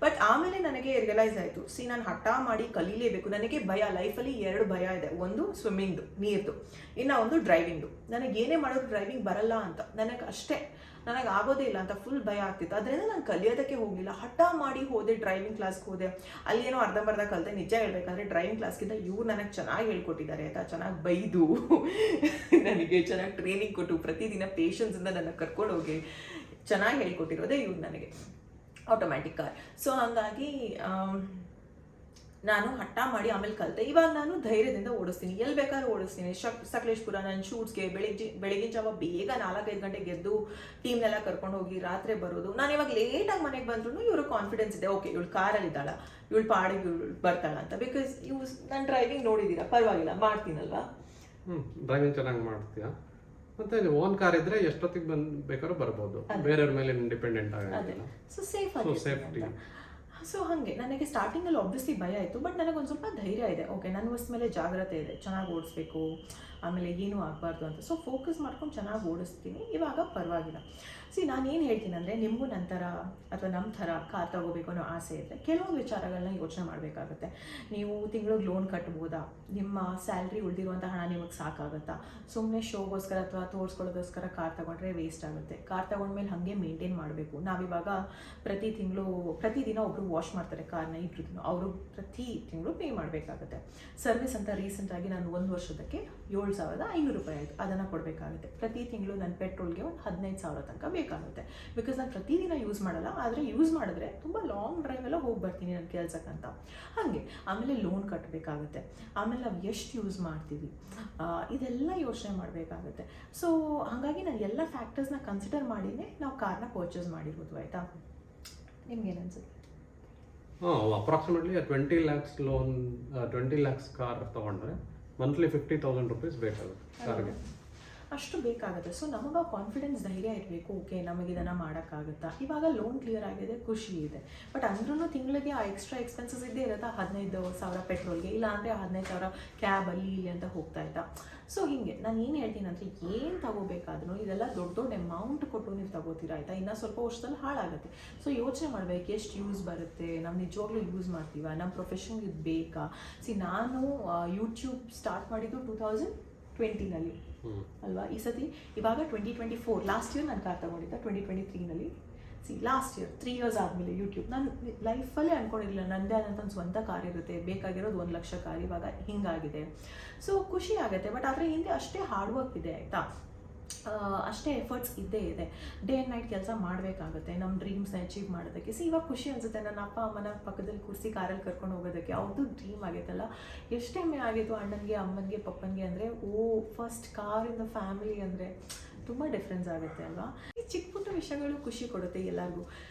ಬಟ್ ಆಮೇಲೆ ನನಗೆ ರಿಯಲೈಸ್ ಆಯಿತು, ನಾನು ಹಠ ಮಾಡಿ ಕಲೀಲೇಬೇಕು. ನನಗೆ ಭಯ, ಲೈಫಲ್ಲಿ 2 ಭಯ ಇದೆ. ಒಂದು ಸ್ವಿಮ್ಮಿಂಗ್ದು, ನೀರ್ದು, ಇನ್ನು ಒಂದು ಡ್ರೈವಿಂಗ್ದು. ನನಗೆ ಏನೇ ಮಾಡೋದು ಡ್ರೈವಿಂಗ್ ಬರಲ್ಲ ಅಂತ, ನನಗೆ ಅಷ್ಟೇ, ನನಗೆ ಆಗೋದೇ ಇಲ್ಲ ಅಂತ ಫುಲ್ ಭಯ ಆಗ್ತಿತ್ತು. ಅದರಿಂದ ನಾನು ಕಲಿಯೋದಕ್ಕೆ ಹೋಗಲಿಲ್ಲ. ಹಠ ಮಾಡಿ ಹೋದೆ, ಡ್ರೈವಿಂಗ್ ಕ್ಲಾಸ್ಗೆ ಹೋದೆ. ಅಲ್ಲೇನೋ ಅರ್ಧಂಬರ್ಧ ಕಲಿತೆ. ನಿಜ ಹೇಳ್ಬೇಕಂದ್ರೆ ಡ್ರೈವಿಂಗ್ ಕ್ಲಾಸ್ಗಿಂತ ಇವ್ರು ನನಗೆ ಚೆನ್ನಾಗಿ ಹೇಳ್ಕೊಟ್ಟಿದ್ದಾರೆ ಆಯಿತಾ. ಚೆನ್ನಾಗಿ ಬೈದು ನನಗೆ ಚೆನ್ನಾಗಿ ಟ್ರೈನಿಂಗ್ ಕೊಟ್ಟು, ಪ್ರತಿದಿನ ಪೇಷನ್ಸಿಂದ ನನ್ನ ಕರ್ಕೊಂಡು ಹೋಗಿ ಚೆನ್ನಾಗಿ ಹೇಳ್ಕೊಟ್ಟಿರೋದೇ ಇವ್ರು ನನಗೆ ಆಟೋಮ್ಯಾಟಿಕ್ ಕಾರ್. ಸೊ ಹಾಗಾಗಿ ನಾನು ಹಠ ಮಾಡಿ ಆಮೇಲೆ ಕಲಿತೆ. ಇವಾಗ ನಾನು ಧೈರ್ಯದಿಂದ ಓಡಿಸ್ತೀನಿ, ಎಲ್ಲಿ ಬೇಕಾದ್ರೂ ಓಡಿಸ್ತೀನಿ. ಸಕಲೇಶ್ಪುರ ನನ್ನ ಶೂಟ್ಸ್ಗೆ ಬೆಳಗಿನ ಜಾವ ಬೇಗ 4-5 ಗಂಟೆಗೆ ಎದ್ದು ಟೀಮ್ನೆಲ್ಲ ಕರ್ಕೊಂಡು ಹೋಗಿ ರಾತ್ರಿ ಬರೋದು. ನಾನು ಇವಾಗ ಲೇಟಾಗಿ ಮನೆಗೆ ಬಂದ್ರೂ ಇವ್ರಿಗೆ ಕಾನ್ಫಿಡೆನ್ಸ್ ಇದೆ, ಓಕೆ ಇವಳು ಕಾರಲ್ಲಿ ಇದ್ದಾಳ, ಇವಳು ಪಾಡಿಗೆ ಇವಳು ಬರ್ತಾಳ ಅಂತ. ಬಿಕಾಸ್ ನಾನು ಡ್ರೈವಿಂಗ್ ನೋಡಿದ್ದೀರಾ, ಪರವಾಗಿಲ್ಲ ಮಾಡ್ತೀನಲ್ವಾ. ಡ್ರೈವಿಂಗ್ ಚೆನ್ನಾಗಿ ಮಾಡ್ತೀಯಾ. ಮತ್ತೆ ಓನ್ ಕಾರ್ ಇದ್ರೆ ಎಷ್ಟೊತ್ತಿಗೆ ಬೇಕಾದ್ರೂ ಬರ್ಬೋದು, ಬೇರೆಯವ್ರ ಮೇಲೆ ಇಂಡಿಪೆಂಡೆಂಟ್ ಆಗೋದಿಲ್ಲ. So safety. ಸೊ ಹಾಗೆ ನನಗೆ ಸ್ಟಾರ್ಟಿಂಗಲ್ಲಿ ಆಬ್ವಿಯಸ್ಲಿ ಭಯ ಆಯಿತು, ಬಟ್ ನನಗೊಂದು ಸ್ವಲ್ಪ ಧೈರ್ಯ ಇದೆ. ಓಕೆ ನನ್ನ ವಸ್ತು ಮೇಲೆ ಜಾಗ್ರತೆ ಇದೆ, ಚೆನ್ನಾಗಿ ಓಡಿಸ್ಬೇಕು, ಆಮೇಲೆ ಏನೂ ಆಗಬಾರ್ದು ಅಂತ. ಸೊ ಫೋಕಸ್ ಮಾಡ್ಕೊಂಡು ಚೆನ್ನಾಗಿ ಓಡಿಸ್ತೀನಿ ಇವಾಗ, ಪರವಾಗಿಲ್ಲ. ನಾನು ಏನು ಹೇಳ್ತೀನಿ ಅಂದರೆ, ನಿಮಗೂ ನನ್ನ ಥರ ಅಥವಾ ನಮ್ಮ ಥರ ಕಾರ್ ತಗೋಬೇಕು ಅನ್ನೋ ಆಸೆ ಇದ್ದರೆ ಕೆಲವೊಂದು ವಿಚಾರಗಳನ್ನ ಯೋಚನೆ ಮಾಡಬೇಕಾಗುತ್ತೆ. ನೀವು ತಿಂಗಳಿಗೆ ಲೋನ್ ಕಟ್ಬೋದಾ? ನಿಮ್ಮ ಸ್ಯಾಲ್ರಿ ಉಳಿದಿರುವಂಥ ಹಣ ನಿಮಗೆ ಸಾಕಾಗುತ್ತಾ? ಸುಮ್ಮನೆ ಶೋಗೋಸ್ಕರ ಅಥವಾ ತೋರಿಸ್ಕೊಳ್ಳೋದೋಸ್ಕರ ಕಾರ್ ತೊಗೊಂಡ್ರೆ ವೇಸ್ಟ್ ಆಗುತ್ತೆ. ಕಾರ್ ತೊಗೊಂಡ್ಮೇಲೆ ಹಾಗೆ ಮೇಂಟೈನ್ ಮಾಡಬೇಕು. ನಾವಿವಾಗ ಪ್ರತಿದಿನ ಒಬ್ಬರು ವಾಶ್ ಮಾಡ್ತಾರೆ ಕಾರ್ನ, ಇಬ್ಬರು ಅವರು ಪ್ರತಿ ತಿಂಗಳು ಪೇ ಮಾಡಬೇಕಾಗುತ್ತೆ. ಸರ್ವಿಸ್ ಅಂತ ರೀಸೆಂಟಾಗಿ ನಾನು 1 ವರ್ಷದಕ್ಕೆ 7,500 ರೂಪಾಯಿ ಆಯಿತು, ಅದನ್ನು ಕೊಡಬೇಕಾಗುತ್ತೆ. ಪ್ರತಿ ತಿಂಗಳು ನನ್ನ ಪೆಟ್ರೋಲ್ಗೆ ಒಂದು 15,000 ತನಕ ಬೇಕಾಗುತ್ತೆ. ಬಿಕಾಸ್ ನಾನು ಪ್ರತಿದಿನ ಯೂಸ್ ಮಾಡಲ್ಲ, ಆದರೆ ಯೂಸ್ ಮಾಡಿದ್ರೆ ತುಂಬ ಲಾಂಗ್ ಡ್ರೈವ್ ಎಲ್ಲ ಹೋಗಿ ಬರ್ತೀನಿ ನನ್ನ ಕೆಲಸಕ್ಕಂತ. ಹಾಗೆ ಆಮೇಲೆ ಲೋನ್ ಕಟ್ಟಬೇಕಾಗುತ್ತೆ. ಆಮೇಲೆ ನಾವು ಎಷ್ಟು ಯೂಸ್ ಮಾಡ್ತೀವಿ ಇದೆಲ್ಲ ಯೋಚನೆ ಮಾಡಬೇಕಾಗುತ್ತೆ. ಸೊ ಹಾಗಾಗಿ ನಾನು ಎಲ್ಲ ಫ್ಯಾಕ್ಟರ್ಸ್ನ ಕನ್ಸಿಡರ್ ಮಾಡಿನೇ ನಾವು ಕಾರ್ನ ಪರ್ಚೇಸ್ ಮಾಡಿರ್ಬೋದು ಆಯಿತಾ. ನಿಮ್ಗೇನು ಅನ್ಸುತ್ತೆ? Approximately 20 lakhs loan, 20 lakhs car ತೊಗೊಂಡ್ರೆ ಮಂತ್ಲಿ 50,000 ರೂಪೀಸ್ ಬೇಕಾಗುತ್ತೆ ಕಾರ್ಗೆ. ಅಷ್ಟು ಬೇಕಾಗುತ್ತೆ. ಸೊ ನಮಗೆ ಕಾನ್ಫಿಡೆನ್ಸ್, ಧೈರ್ಯ ಇರಬೇಕು. ಓಕೆ ನಮಗೆ ಇದನ್ನು ಮಾಡೋಕ್ಕಾಗುತ್ತಾ. ಇವಾಗ ಲೋನ್ ಕ್ಲಿಯರ್ ಆಗಿದೆ, ಖುಷಿ ಇದೆ. ಬಟ್ ಅಂದ್ರೂ ತಿಂಗಳಿಗೆ ಆ ಎಕ್ಸ್ಟ್ರಾ ಎಕ್ಸ್ಪೆನ್ಸಸ್ ಇದ್ದೇ ಇರುತ್ತಾ. 15,000 ಪೆಟ್ರೋಲ್ಗೆ, ಇಲ್ಲ ಅಂದರೆ 15,000 ಕ್ಯಾಬಲ್ಲಿ ಇಲ್ಲಿ ಅಂತ ಹೋಗ್ತಾ ಇತ್ತಾ. ಸೊ ಹೀಗೆ ನಾನು ಏನು ಹೇಳ್ತೀನಿ ಅಂದರೆ, ಏನು ತಗೋಬೇಕಾದ್ರೂ ಇದೆಲ್ಲ ದೊಡ್ಡ ಅಮೌಂಟ್ ಕೊಟ್ಟು ನೀವು ತಗೋತೀರಾ ಆಯಿತಾ. ಇನ್ನೂ ಸ್ವಲ್ಪ ವರ್ಷದಲ್ಲಿ ಹಾಳಾಗುತ್ತೆ. ಸೊ ಯೋಚನೆ ಮಾಡಬೇಕು, ಎಷ್ಟು ಯೂಸ್ ಬರುತ್ತೆ, ನಾವು ನಿಜವಾಗ್ಲೂ ಯೂಸ್ ಮಾಡ್ತೀವ, ನಮ್ಮ ಪ್ರೊಫೆಷನ್ಗೆ ಇದು ಬೇಕಾ. ನಾನು ಯೂಟ್ಯೂಬ್ ಸ್ಟಾರ್ಟ್ ಮಾಡಿದ್ದು 2020ನಲ್ಲಿ ಅಲ್ವಾ. ಈ ಸತಿ ಇವಾಗ 2024, ಲಾಸ್ಟ್ ಇಯರ್ ನಾನು ಕಾರ್ ತಗೊಂಡಿದ್ದೆ 2023ನಲ್ಲಿ. ಲಾಸ್ಟ್ ಇಯರ್ 3 ಇಯರ್ಸ್ ಆದಮೇಲೆ ಯೂಟ್ಯೂಬ್. ನಾನು ಲೈಫಲ್ಲೇ ಅಂದ್ಕೊಂಡಿರಲಿಲ್ಲ ನನ್ನದೇ ಆದಂಥ ಒಂದು ಸ್ವಂತ ಕಾರ್ ಇರುತ್ತೆ, ಬೇಕಾಗಿರೋದು 1 ಲಕ್ಷ ಕಾರ್. ಇವಾಗ ಹಿಂಗಾಗಿದೆ. ಸೊ ಖುಷಿ ಆಗುತ್ತೆ. ಬಟ್ ಆದರೆ ಹಿಂದೆ ಅಷ್ಟೇ ಹಾರ್ಡ್ ವರ್ಕ್ ಇದೆ ಆಯಿತಾ, ಅಷ್ಟೇ ಎಫರ್ಟ್ಸ್ ಇದ್ದೇ ಇದೆ. ಡೇ ಆ್ಯಂಡ್ ನೈಟ್ ಕೆಲಸ ಮಾಡಬೇಕಾಗುತ್ತೆ ನಮ್ಮ ಡ್ರೀಮ್ಸ್ನ ಅಚೀವ್ ಮಾಡೋದಕ್ಕೆ. ಇವಾಗ ಖುಷಿ ಅನಿಸುತ್ತೆ ನನ್ನ ಅಪ್ಪ ಅಮ್ಮನ ಪಕ್ಕದಲ್ಲಿ ಕೂರಿಸಿ ಕಾರಲ್ಲಿ ಕರ್ಕೊಂಡು ಹೋಗೋದಕ್ಕೆ. ಅವ್ರದ್ದು ಡ್ರೀಮ್ ಆಗೈತಲ್ಲ, ಎಷ್ಟು ಹೆಮ್ಮೆ ಆಗಿತ್ತು ಅಣ್ಣನಿಗೆ, ಅಮ್ಮನಿಗೆ, ಪಪ್ಪನಿಗೆ. ಅಂದರೆ first car in the family ಅಂದರೆ ತುಂಬ ಡಿಫ್ರೆನ್ಸ್ ಆಗುತ್ತೆ ಅಲ್ವಾ. ಈ ಚಿಕ್ಕ ಪುಟ್ಟ ವಿಷಯಗಳು ಖುಷಿ ಕೊಡುತ್ತೆ ಎಲ್ಲರಿಗೂ.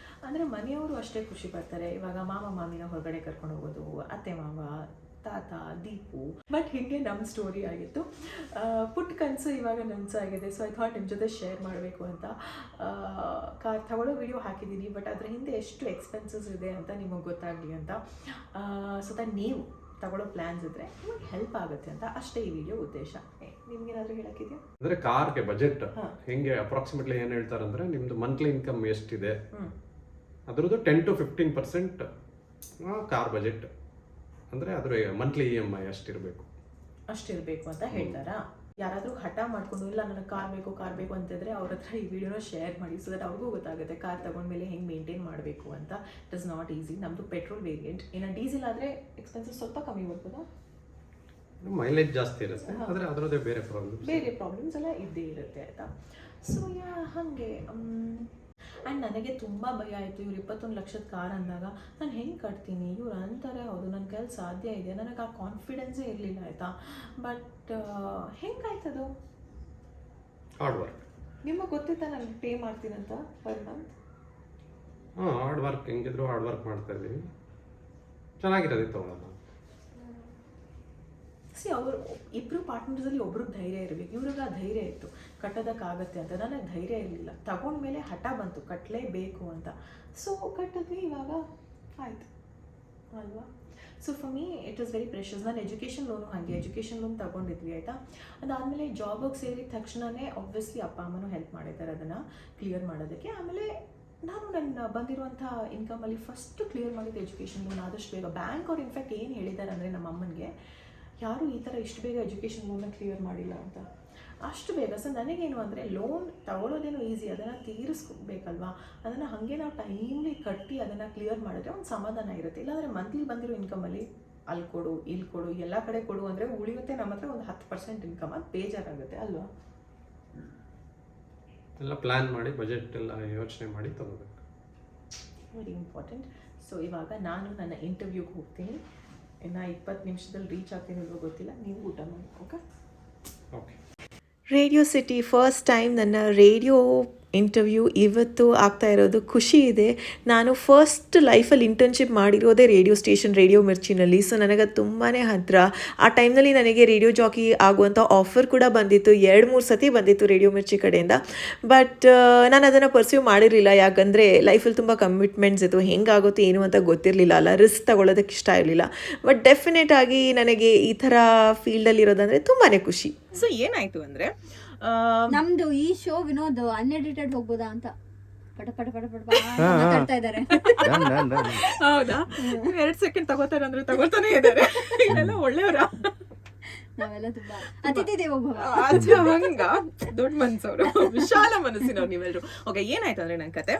ಅಂದರೆ ಮನೆಯವರು ಅಷ್ಟೇ ಖುಷಿ ಪಡ್ತಾರೆ. ಇವಾಗ ಮಾಮ ಮಾಮಿನ ಹೊರಗಡೆ ಕರ್ಕೊಂಡು ಹೋಗೋದು, ಅತ್ತೆ ಮಾವ, ತಾತ, ದೀಪು. ಬಟ್ ಹೀಗೆ ನಮ್ಮ ಸ್ಟೋರಿ ಆಗಿತ್ತು. ಪುಟ್ಟ ಕನಸು ಇವಾಗ ನನಸಾಗಿದೆ. ಸೊ ಐ ಥಾಟ್ ನಿಮ್ಮ ಜೊತೆ ಶೇರ್ ಮಾಡಬೇಕು ಅಂತ ಕಾರ್ ತಗೊಳ್ಳೋ ವಿಡಿಯೋ ಹಾಕಿದ್ದೀನಿ. ಬಟ್ ಅದರ ಹಿಂದೆ ಎಷ್ಟು ಎಕ್ಸ್ಪೆನ್ಸಸ್ ಇದೆ ಅಂತ ನಿಮಗೆ ಗೊತ್ತಾಗಲಿ ಅಂತ, ಸೊ ದಟ್ ನೀವು ತಗೊಳ್ಳೋ ಪ್ಲ್ಯಾನ್ಸ್ ಇದ್ದರೆ ನಿಮಗೆ ಹೆಲ್ಪ್ ಆಗುತ್ತೆ ಅಂತ ಅಷ್ಟೇ ಈ ವಿಡಿಯೋ ಉದ್ದೇಶ. ನಿಮ್ಗೇನಾದರೂ ಹೇಳೋಕ್ಕಿದೆಯಾ? ಅಂದರೆ ಕಾರ್ಗೆ ಬಜೆಟ್ ಹೆಂಗೆ ಅಪ್ರಾಕ್ಸಿಮೇಟ್ಲಿ ಏನು ಹೇಳ್ತಾರೆ ಅಂದರೆ, ನಿಮ್ಮದು ಮಂತ್ಲಿ ಇನ್ಕಮ್ ಎಷ್ಟಿದೆ ಅದರದ್ದು 10 to 15% ಕಾರ್ ಬಜೆಟ್ ಅಂದರೆ ಅದ್ರ ಮಂತ್ಲಿ EMI ಅಷ್ಟಿರಬೇಕು ಅಂತ ಹೇಳ್ತಾರಾ? ಯಾರಾದರೂ ಹಠ ಮಾಡ್ಕೊಂಡು ಇಲ್ಲ ನನಗೆ ಕಾರ್ ಬೇಕು ಅಂತಿದ್ರೆ ಅವ್ರ ಹತ್ರ ಈ ವಿಡಿಯೋನ ಶೇರ್ ಮಾಡಿ, ಸೊ ದಟ್ ಅವ್ರಿಗೂ ಗೊತ್ತಾಗುತ್ತೆ ಕಾರ್ ತಗೊಂಡ್ಮೇಲೆ ಹೆಂಗೆ ಮೇಂಟೈನ್ ಮಾಡಬೇಕು ಅಂತ. It is not easy. ನಮ್ಮದು ಪೆಟ್ರೋಲ್ ವೇರಿಯಂಟ್. ಇನ್ನು ಡೀಸೆಲ್ ಆದರೆ ಎಕ್ಸ್ಪೆನ್ಸಸ್ ಸ್ವಲ್ಪ ಕಮ್ಮಿ ಬರ್ಬೋದಾ? ಮೈಲೇಜ್ ಜಾಸ್ತಿ ಇರುತ್ತೆ, ಆದರೆ ಅದರದ್ದೇ ಬೇರೆ ಪ್ರಾಬ್ಲಮ್ಸ್ ಎಲ್ಲ ಇದ್ದೇ ಇರುತ್ತೆ ಆಯಿತಾ. ಸೊ ಹಾಗೆ ಆ್ಯಂಡ್ ನನಗೆ ತುಂಬ ಭಯ ಆಯಿತು. ಇವ್ರು 21 ಲಕ್ಷದ ಕಾರ್ ಅಂದಾಗ ನಾನು ಹೆಂಗೆ ಕಟ್ತೀನಿ, ಇವ್ರು ಅಂತಾರೆ ಹೌದು ನನ್ನ ಕೈಲಿ ಸಾಧ್ಯ ಇದೆ, ನನಗೆ ಆ ಕಾನ್ಫಿಡೆನ್ಸೇ ಇರಲಿಲ್ಲ ಆಯಿತಾ. ಬಟ್ ಹೆಂಗಾಯ್ತದು? Hard work. ನಿಮಗೆ ಗೊತ್ತಿತ್ತಾ ನಾನು ಪೇ ಮಾಡ್ತೀನಂತ ಪರ್ ಮಂತ್? ಹಾರ್ಡ್ ವರ್ಕ್ ಹೆಂಗಿದ್ರು ಹಾರ್ಡ್ ವರ್ಕ್ ಮಾಡ್ತಾ ಇದ್ದೀವಿ, ಚೆನ್ನಾಗಿರೋದು ತಗೊಳ್ಳೋಣ. ಅವರು ಇಬ್ಬರು ಪಾರ್ಟ್ನರ್ಸಲ್ಲಿ ಒಬ್ರಿಗೆ ಧೈರ್ಯ ಇರಬೇಕು. ಇವ್ರಿಗೆ ಆ ಧೈರ್ಯ ಇತ್ತು ಕಟ್ಟೋದಕ್ಕಾಗತ್ತೆ ಅಂತ. ನನಗೆ ಧೈರ್ಯ ಇರಲಿಲ್ಲ. ತಗೊಂಡ್ಮೇಲೆ ಹಠ ಬಂತು ಕಟ್ಟಲೇಬೇಕು ಅಂತ. ಸೊ ಕಟ್ಟಿದ್ವಿ, ಇವಾಗ ಆಯಿತು ಅಲ್ವಾ. So for me it was very precious. ನಾನು ಎಜುಕೇಷನ್ ಲೋನು ಹಾಗೆ ಎಜುಕೇಷನ್ ಲೋನ್ ತಗೊಂಡಿದ್ವಿ ಆಯಿತಾ. ಅದಾದಮೇಲೆ ಜಾಬಿಗೆ ಸೇರಿದ ತಕ್ಷಣವೇ ಆಬ್ವಿಯಸ್ಲಿ ಅಪ್ಪ ಅಮ್ಮನೂ ಹೆಲ್ಪ್ ಮಾಡಿದ್ದಾರೆ ಅದನ್ನು ಕ್ಲಿಯರ್ ಮಾಡೋದಕ್ಕೆ. ಆಮೇಲೆ ನಾನು ನನ್ನ ಬಂದಿರುವಂಥ ಇನ್ಕಮಲ್ಲಿ ಫಸ್ಟ್ ಕ್ಲಿಯರ್ ಮಾಡಿದ್ದು ಎಜುಕೇಷನ್ ಲೋನ್ ಆದಷ್ಟು ಬೇಗ. ಬ್ಯಾಂಕ್ ಅವ್ರು ಇನ್ಫ್ಯಾಕ್ಟ್ ಏನು ಹೇಳಿದ್ದಾರೆ ಅಂದರೆ ನಮ್ಮ ಅಮ್ಮನಿಗೆ, ಯಾರೂ ಈ ಥರ ಇಷ್ಟು ಬೇಗ ಎಜುಕೇಷನ್ ಲೋನ್ನ ಕ್ಲಿಯರ್ ಮಾಡಿಲ್ಲ ಅಂತ, ಅಷ್ಟು ಬೇಗ. ಸೊ ನನಗೇನು ಅಂದರೆ ಲೋನ್ ತಗೊಳ್ಳೋದೇನು ಈಸಿ, ಅದನ್ನು ತೀರಿಸ್ಬೇಕಲ್ವಾ. ಅದನ್ನು ಹಾಗೆ ನಾವು ಟೈಮ್ಲಿ ಕಟ್ಟಿ ಅದನ್ನು ಕ್ಲಿಯರ್ ಮಾಡಿದ್ರೆ ಒಂದು ಸಮಾಧಾನ ಇರುತ್ತೆ. ಇಲ್ಲಾಂದರೆ ಮಂತ್ಲಿ ಬಂದಿರೋ ಇನ್ಕಮಲ್ಲಿ ಅಲ್ಲಿ ಕೊಡು ಇಲ್ಲಿ ಕೊಡು ಎಲ್ಲ ಕಡೆ ಕೊಡು ಅಂದರೆ ಉಳಿಯುತ್ತೆ ನಮ್ಮ ಹತ್ರ ಒಂದು 10% ಇನ್ಕಮ್. ಅದು ಬೇಜಾರಾಗುತ್ತೆ ಅಲ್ವಾ. ಎಲ್ಲ ಪ್ಲ್ಯಾನ್ ಮಾಡಿ ಬಜೆಟ್ ಎಲ್ಲ ಯೋಚನೆ ಮಾಡಿ ತಗೋಬೇಕು, ವೆರಿ ಇಂಪಾರ್ಟೆಂಟ್. ಸೊ ಇವಾಗ ನಾನು ನನ್ನ ಇಂಟರ್ವ್ಯೂಗೆ ಹೋಗ್ತೀನಿ. ಇನ್ನು 20 ನಿಮಿಷದಲ್ಲಿ ರೀಚ್ ಆಗ್ತೀನಿ ಇಲ್ವೋ ಗೊತ್ತಿಲ್ಲ. ನೀವು ಊಟ ಮಾಡಿ. Okay. Radio City first time ನನ್ನ ರೇಡಿಯೋ ಇಂಟರ್ವ್ಯೂ ಇವತ್ತು ಆಗ್ತಾ ಇರೋದು ಖುಷಿ ಇದೆ. ನಾನು ಫಸ್ಟ್ ಲೈಫಲ್ಲಿ ಇಂಟರ್ನ್ಶಿಪ್ ಮಾಡಿರೋದೇ ರೇಡಿಯೋ ಸ್ಟೇಷನ್ ರೇಡಿಯೋ ಮಿರ್ಚಿನಲ್ಲಿ. ಸೊ ನನಗೆ ತುಂಬಾ ಹತ್ತಿರ. ಆ ಟೈಮ್ನಲ್ಲಿ ನನಗೆ ರೇಡಿಯೋ ಜಾಕಿ ಆಗುವಂಥ ಆಫರ್ ಕೂಡ ಬಂದಿತ್ತು, 2-3 ಸತಿ ಬಂದಿತ್ತು ರೇಡಿಯೋ ಮಿರ್ಚಿ ಕಡೆಯಿಂದ. ಬಟ್ ನಾನು ಅದನ್ನು ಪರ್ಸ್ಯೂ ಮಾಡಿರಲಿಲ್ಲ, ಯಾಕಂದರೆ ಲೈಫಲ್ಲಿ ತುಂಬ ಕಮಿಟ್ಮೆಂಟ್ಸ್ ಇತ್ತು. ಹೆಂಗಾಗುತ್ತೆ ಏನು ಅಂತ ಗೊತ್ತಿರಲಿಲ್ಲ ಅಲ್ಲ, ರಿಸ್ಕ್ ತಗೊಳ್ಳೋದಕ್ಕೆ ಇಷ್ಟ ಇರಲಿಲ್ಲ. ಬಟ್ ಡೆಫಿನೆಟ್ ಆಗಿ ನನಗೆ ಈ ಥರ ಫೀಲ್ಡಲ್ಲಿರೋದಂದರೆ ತುಂಬಾ ಖುಷಿ. ಸೊ ಏನಾಯಿತು ಅಂದರೆ ನಮ್ದು ಈ ಶೋ ವಿನೋದ್ ಅನ್ಎಡಿಟೆಡ್ ಹೋಗ್ಬೋದಾ ಅಂತ ಪಟ ಪಟ ಪಟ ಪಟ ಮಾತಾಡ್ತಾ ಇದ್ದಾರೆ. ಹೌದಾ? 2 ಸೆಕೆಂಡ್ ತಗೋತಾರೆ ಅಂದ್ರೆ ತಗೋತಾನೆ ಇದ್ದಾರೆ. ಇದೆಲ್ಲ ಒಳ್ಳೆಯವರ. ನಾವೆಲ್ಲ ತುಂಬಾ ಅತಿಥಿ ದೇವೋಭವ. ಹಂಗ ದೊಡ್ಡ ಮನ್ಸವರು, ವಿಶಾಲ ಮನಸ್ಸಿನವ್ರು ನೀವೆಲ್ಲರೂ. ಓಕೆ, ಏನಾಯ್ತು ಅಂದ್ರೆ ನನ್ನ ಕತೆ.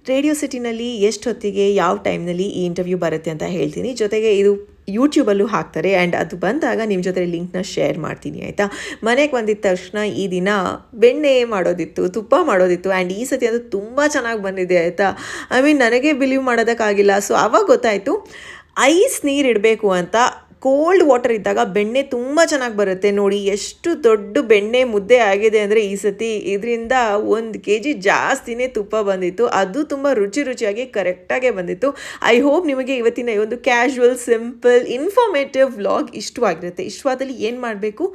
ರೇಡಿಯೋ ಸಿಟಿನಲ್ಲಿ ಎಷ್ಟು ಹೊತ್ತಿಗೆ ಯಾವ ಟೈಮ್ನಲ್ಲಿ ಈ ಇಂಟರ್ವ್ಯೂ ಬರುತ್ತೆ ಅಂತ ಹೇಳ್ತೀನಿ. ಜೊತೆಗೆ ಇದು ಯೂಟ್ಯೂಬಲ್ಲೂ ಹಾಕ್ತಾರೆ. ಆ್ಯಂಡ್ ಅದು ಬಂದಾಗ ನಿಮ್ಮ ಜೊತೆ ಲಿಂಕ್ನ ಶೇರ್ ಮಾಡ್ತೀನಿ ಆಯಿತಾ. ಮನೆಗೆ ಬಂದಿದ್ದ ತಕ್ಷಣ ಈ ದಿನ ಬೆಣ್ಣೆ ಮಾಡೋದಿತ್ತು, ತುಪ್ಪ ಮಾಡೋದಿತ್ತು. ಆ್ಯಂಡ್ ಈ ಸತಿ ಅದು ತುಂಬ ಚೆನ್ನಾಗಿ ಬಂದಿದೆ ಆಯಿತಾ. ಐ ಮೀನ್ ನನಗೆ ಬಿಲೀವ್ ಮಾಡೋದಕ್ಕಾಗಿಲ್ಲ. ಸೊ ಆವಾಗ ಗೊತ್ತಾಯಿತು ಐಸ್ ನೀರು ಇಡಬೇಕು ಅಂತ. ಕೋಲ್ಡ್ ವಾಟರ್ ಇದ್ದಾಗ ಬೆಣ್ಣೆ ತುಂಬ ಚೆನ್ನಾಗಿ ಬರುತ್ತೆ. ನೋಡಿ ಎಷ್ಟು ದೊಡ್ಡ ಬೆಣ್ಣೆ ಮುದ್ದೆ ಆಗಿದೆ ಅಂದರೆ ಈ ಸತಿ ಇದರಿಂದ 1 kg ಜಾಸ್ತಿನೇ ತುಪ್ಪ ಬಂದಿತ್ತು. ಅದು ತುಂಬ ರುಚಿಯಾಗಿ ಕರೆಕ್ಟಾಗೇ ಬಂದಿತ್ತು. ಐ ಹೋಪ್ ನಿಮಗೆ ಇವತ್ತಿನ ಈ ಒಂದು ಕ್ಯಾಶುವಲ್, ಸಿಂಪಲ್, ಇನ್ಫಾರ್ಮೇಟಿವ್ ವ್ಲಾಗ್ ಇಷ್ಟವಾಗಿರುತ್ತೆ. ಇಷ್ಟವಾದಲ್ಲಿ ಏನು ಮಾಡಬೇಕು?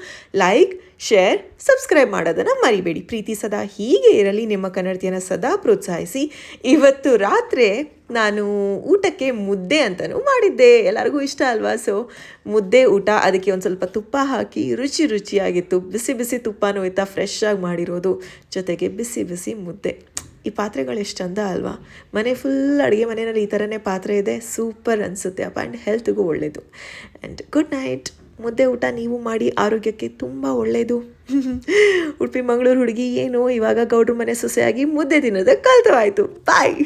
ಲೈಕ್, ಶೇರ್, ಸಬ್ಸ್ಕ್ರೈಬ್ ಮಾಡೋದನ್ನು ಮರಿಬೇಡಿ. ಪ್ರೀತಿ ಸದಾ ಹೀಗೆ ಇರಲಿ. ನಿಮ್ಮ ಕನ್ನಡತಿಯನ್ನು ಸದಾ ಪ್ರೋತ್ಸಾಹಿಸಿ. ಇವತ್ತು ರಾತ್ರಿ ನಾನು ಊಟಕ್ಕೆ ಮುದ್ದೆ ಅಂತಲೂ ಮಾಡಿದ್ದೆ. ಎಲ್ಲರಿಗೂ ಇಷ್ಟ ಅಲ್ವಾ? ಸೊ ಮುದ್ದೆ ಊಟ, ಅದಕ್ಕೆ ಒಂದು ಸ್ವಲ್ಪ ತುಪ್ಪ ಹಾಕಿ ರುಚಿಯಾಗಿತ್ತು. ಬಿಸಿ ತುಪ್ಪನೂ ಇತ್ತಾ, ಫ್ರೆಶ್ ಆಗಿ ಮಾಡಿರೋದು. ಜೊತೆಗೆ ಬಿಸಿ ಮುದ್ದೆ. ಈ ಪಾತ್ರೆಗಳು ಎಷ್ಟು ಚಂದ ಅಲ್ವಾ? ಮನೆ ಫುಲ್ ಅಡುಗೆ ಮನೆಯಲ್ಲಿ ಈ ಥರನೇ ಪಾತ್ರೆ ಇದೆ. ಸೂಪರ್ ಅನಿಸುತ್ತೆ ಅಪ್ಪ. ಆ್ಯಂಡ್ ಹೆಲ್ತ್ಗೂ ಒಳ್ಳೆಯದು. And good night. ಮುದ್ದೆ ಊಟ ನೀವು ಮಾಡಿ, ಆರೋಗ್ಯಕ್ಕೆ ತುಂಬ ಒಳ್ಳೆಯದು. ಉಡುಪಿ ಮಂಗಳೂರು ಹುಡುಗಿ ಏನೋ ಇವಾಗ ಗೌಡ್ರ ಮನೆ ಸೊಸೆಯಾಗಿ ಮುದ್ದೆ ತಿನ್ನೋದಕ್ಕೆ ಕಲ್ತವಾಯಿತು. ಬಾಯ್.